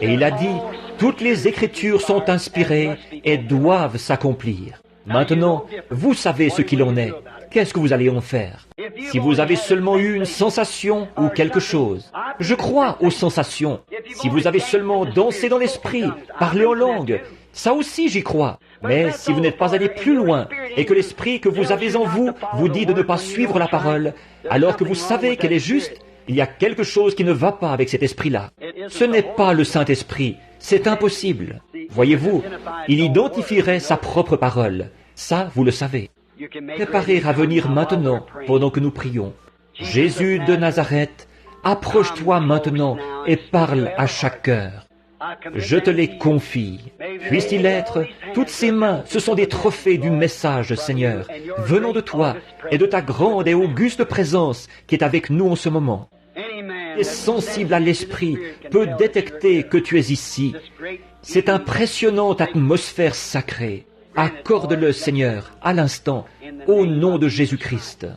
et il a dit, toutes les Écritures sont inspirées et doivent s'accomplir. Maintenant, vous savez ce qu'il en est. Qu'est-ce que vous allez en faire? Si vous avez seulement eu une sensation ou quelque chose, je crois aux sensations. Si vous avez seulement dansé dans l'esprit, parlé en langue, ça aussi j'y crois. Mais si vous n'êtes pas allé plus loin et que l'esprit que vous avez en vous vous dit de ne pas suivre la parole, alors que vous savez qu'elle est juste, il y a quelque chose qui ne va pas avec cet esprit-là. Ce n'est pas le Saint-Esprit, c'est impossible. Voyez-vous, il identifierait sa propre parole. Ça, vous le savez. Préparez à venir maintenant pendant que nous prions. Jésus de Nazareth, approche-toi maintenant et parle à chaque cœur. Je te les confie. Puisse-t-il être, toutes ces mains, ce sont des trophées du message, Seigneur, venant de toi et de ta grande et auguste présence qui est avec nous en ce moment. Et sensible à l'esprit peut détecter que tu es ici. Cette impressionnante atmosphère sacrée. Accorde-le, Seigneur, à l'instant, au nom de Jésus-Christ.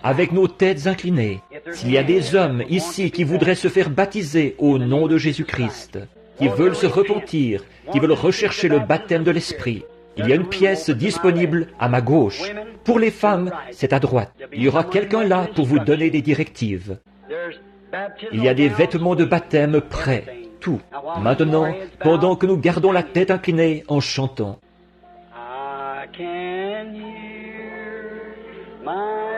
Avec nos têtes inclinées, s'il y a des hommes ici qui voudraient se faire baptiser au nom de Jésus-Christ, qui veulent se repentir, qui veulent rechercher le baptême de l'Esprit, il y a une pièce disponible à ma gauche. Pour les femmes, c'est à droite. Il y aura quelqu'un là pour vous donner des directives. Il y a des vêtements de baptême prêts, tout. Maintenant, pendant que nous gardons la tête inclinée en chantant. I can hear my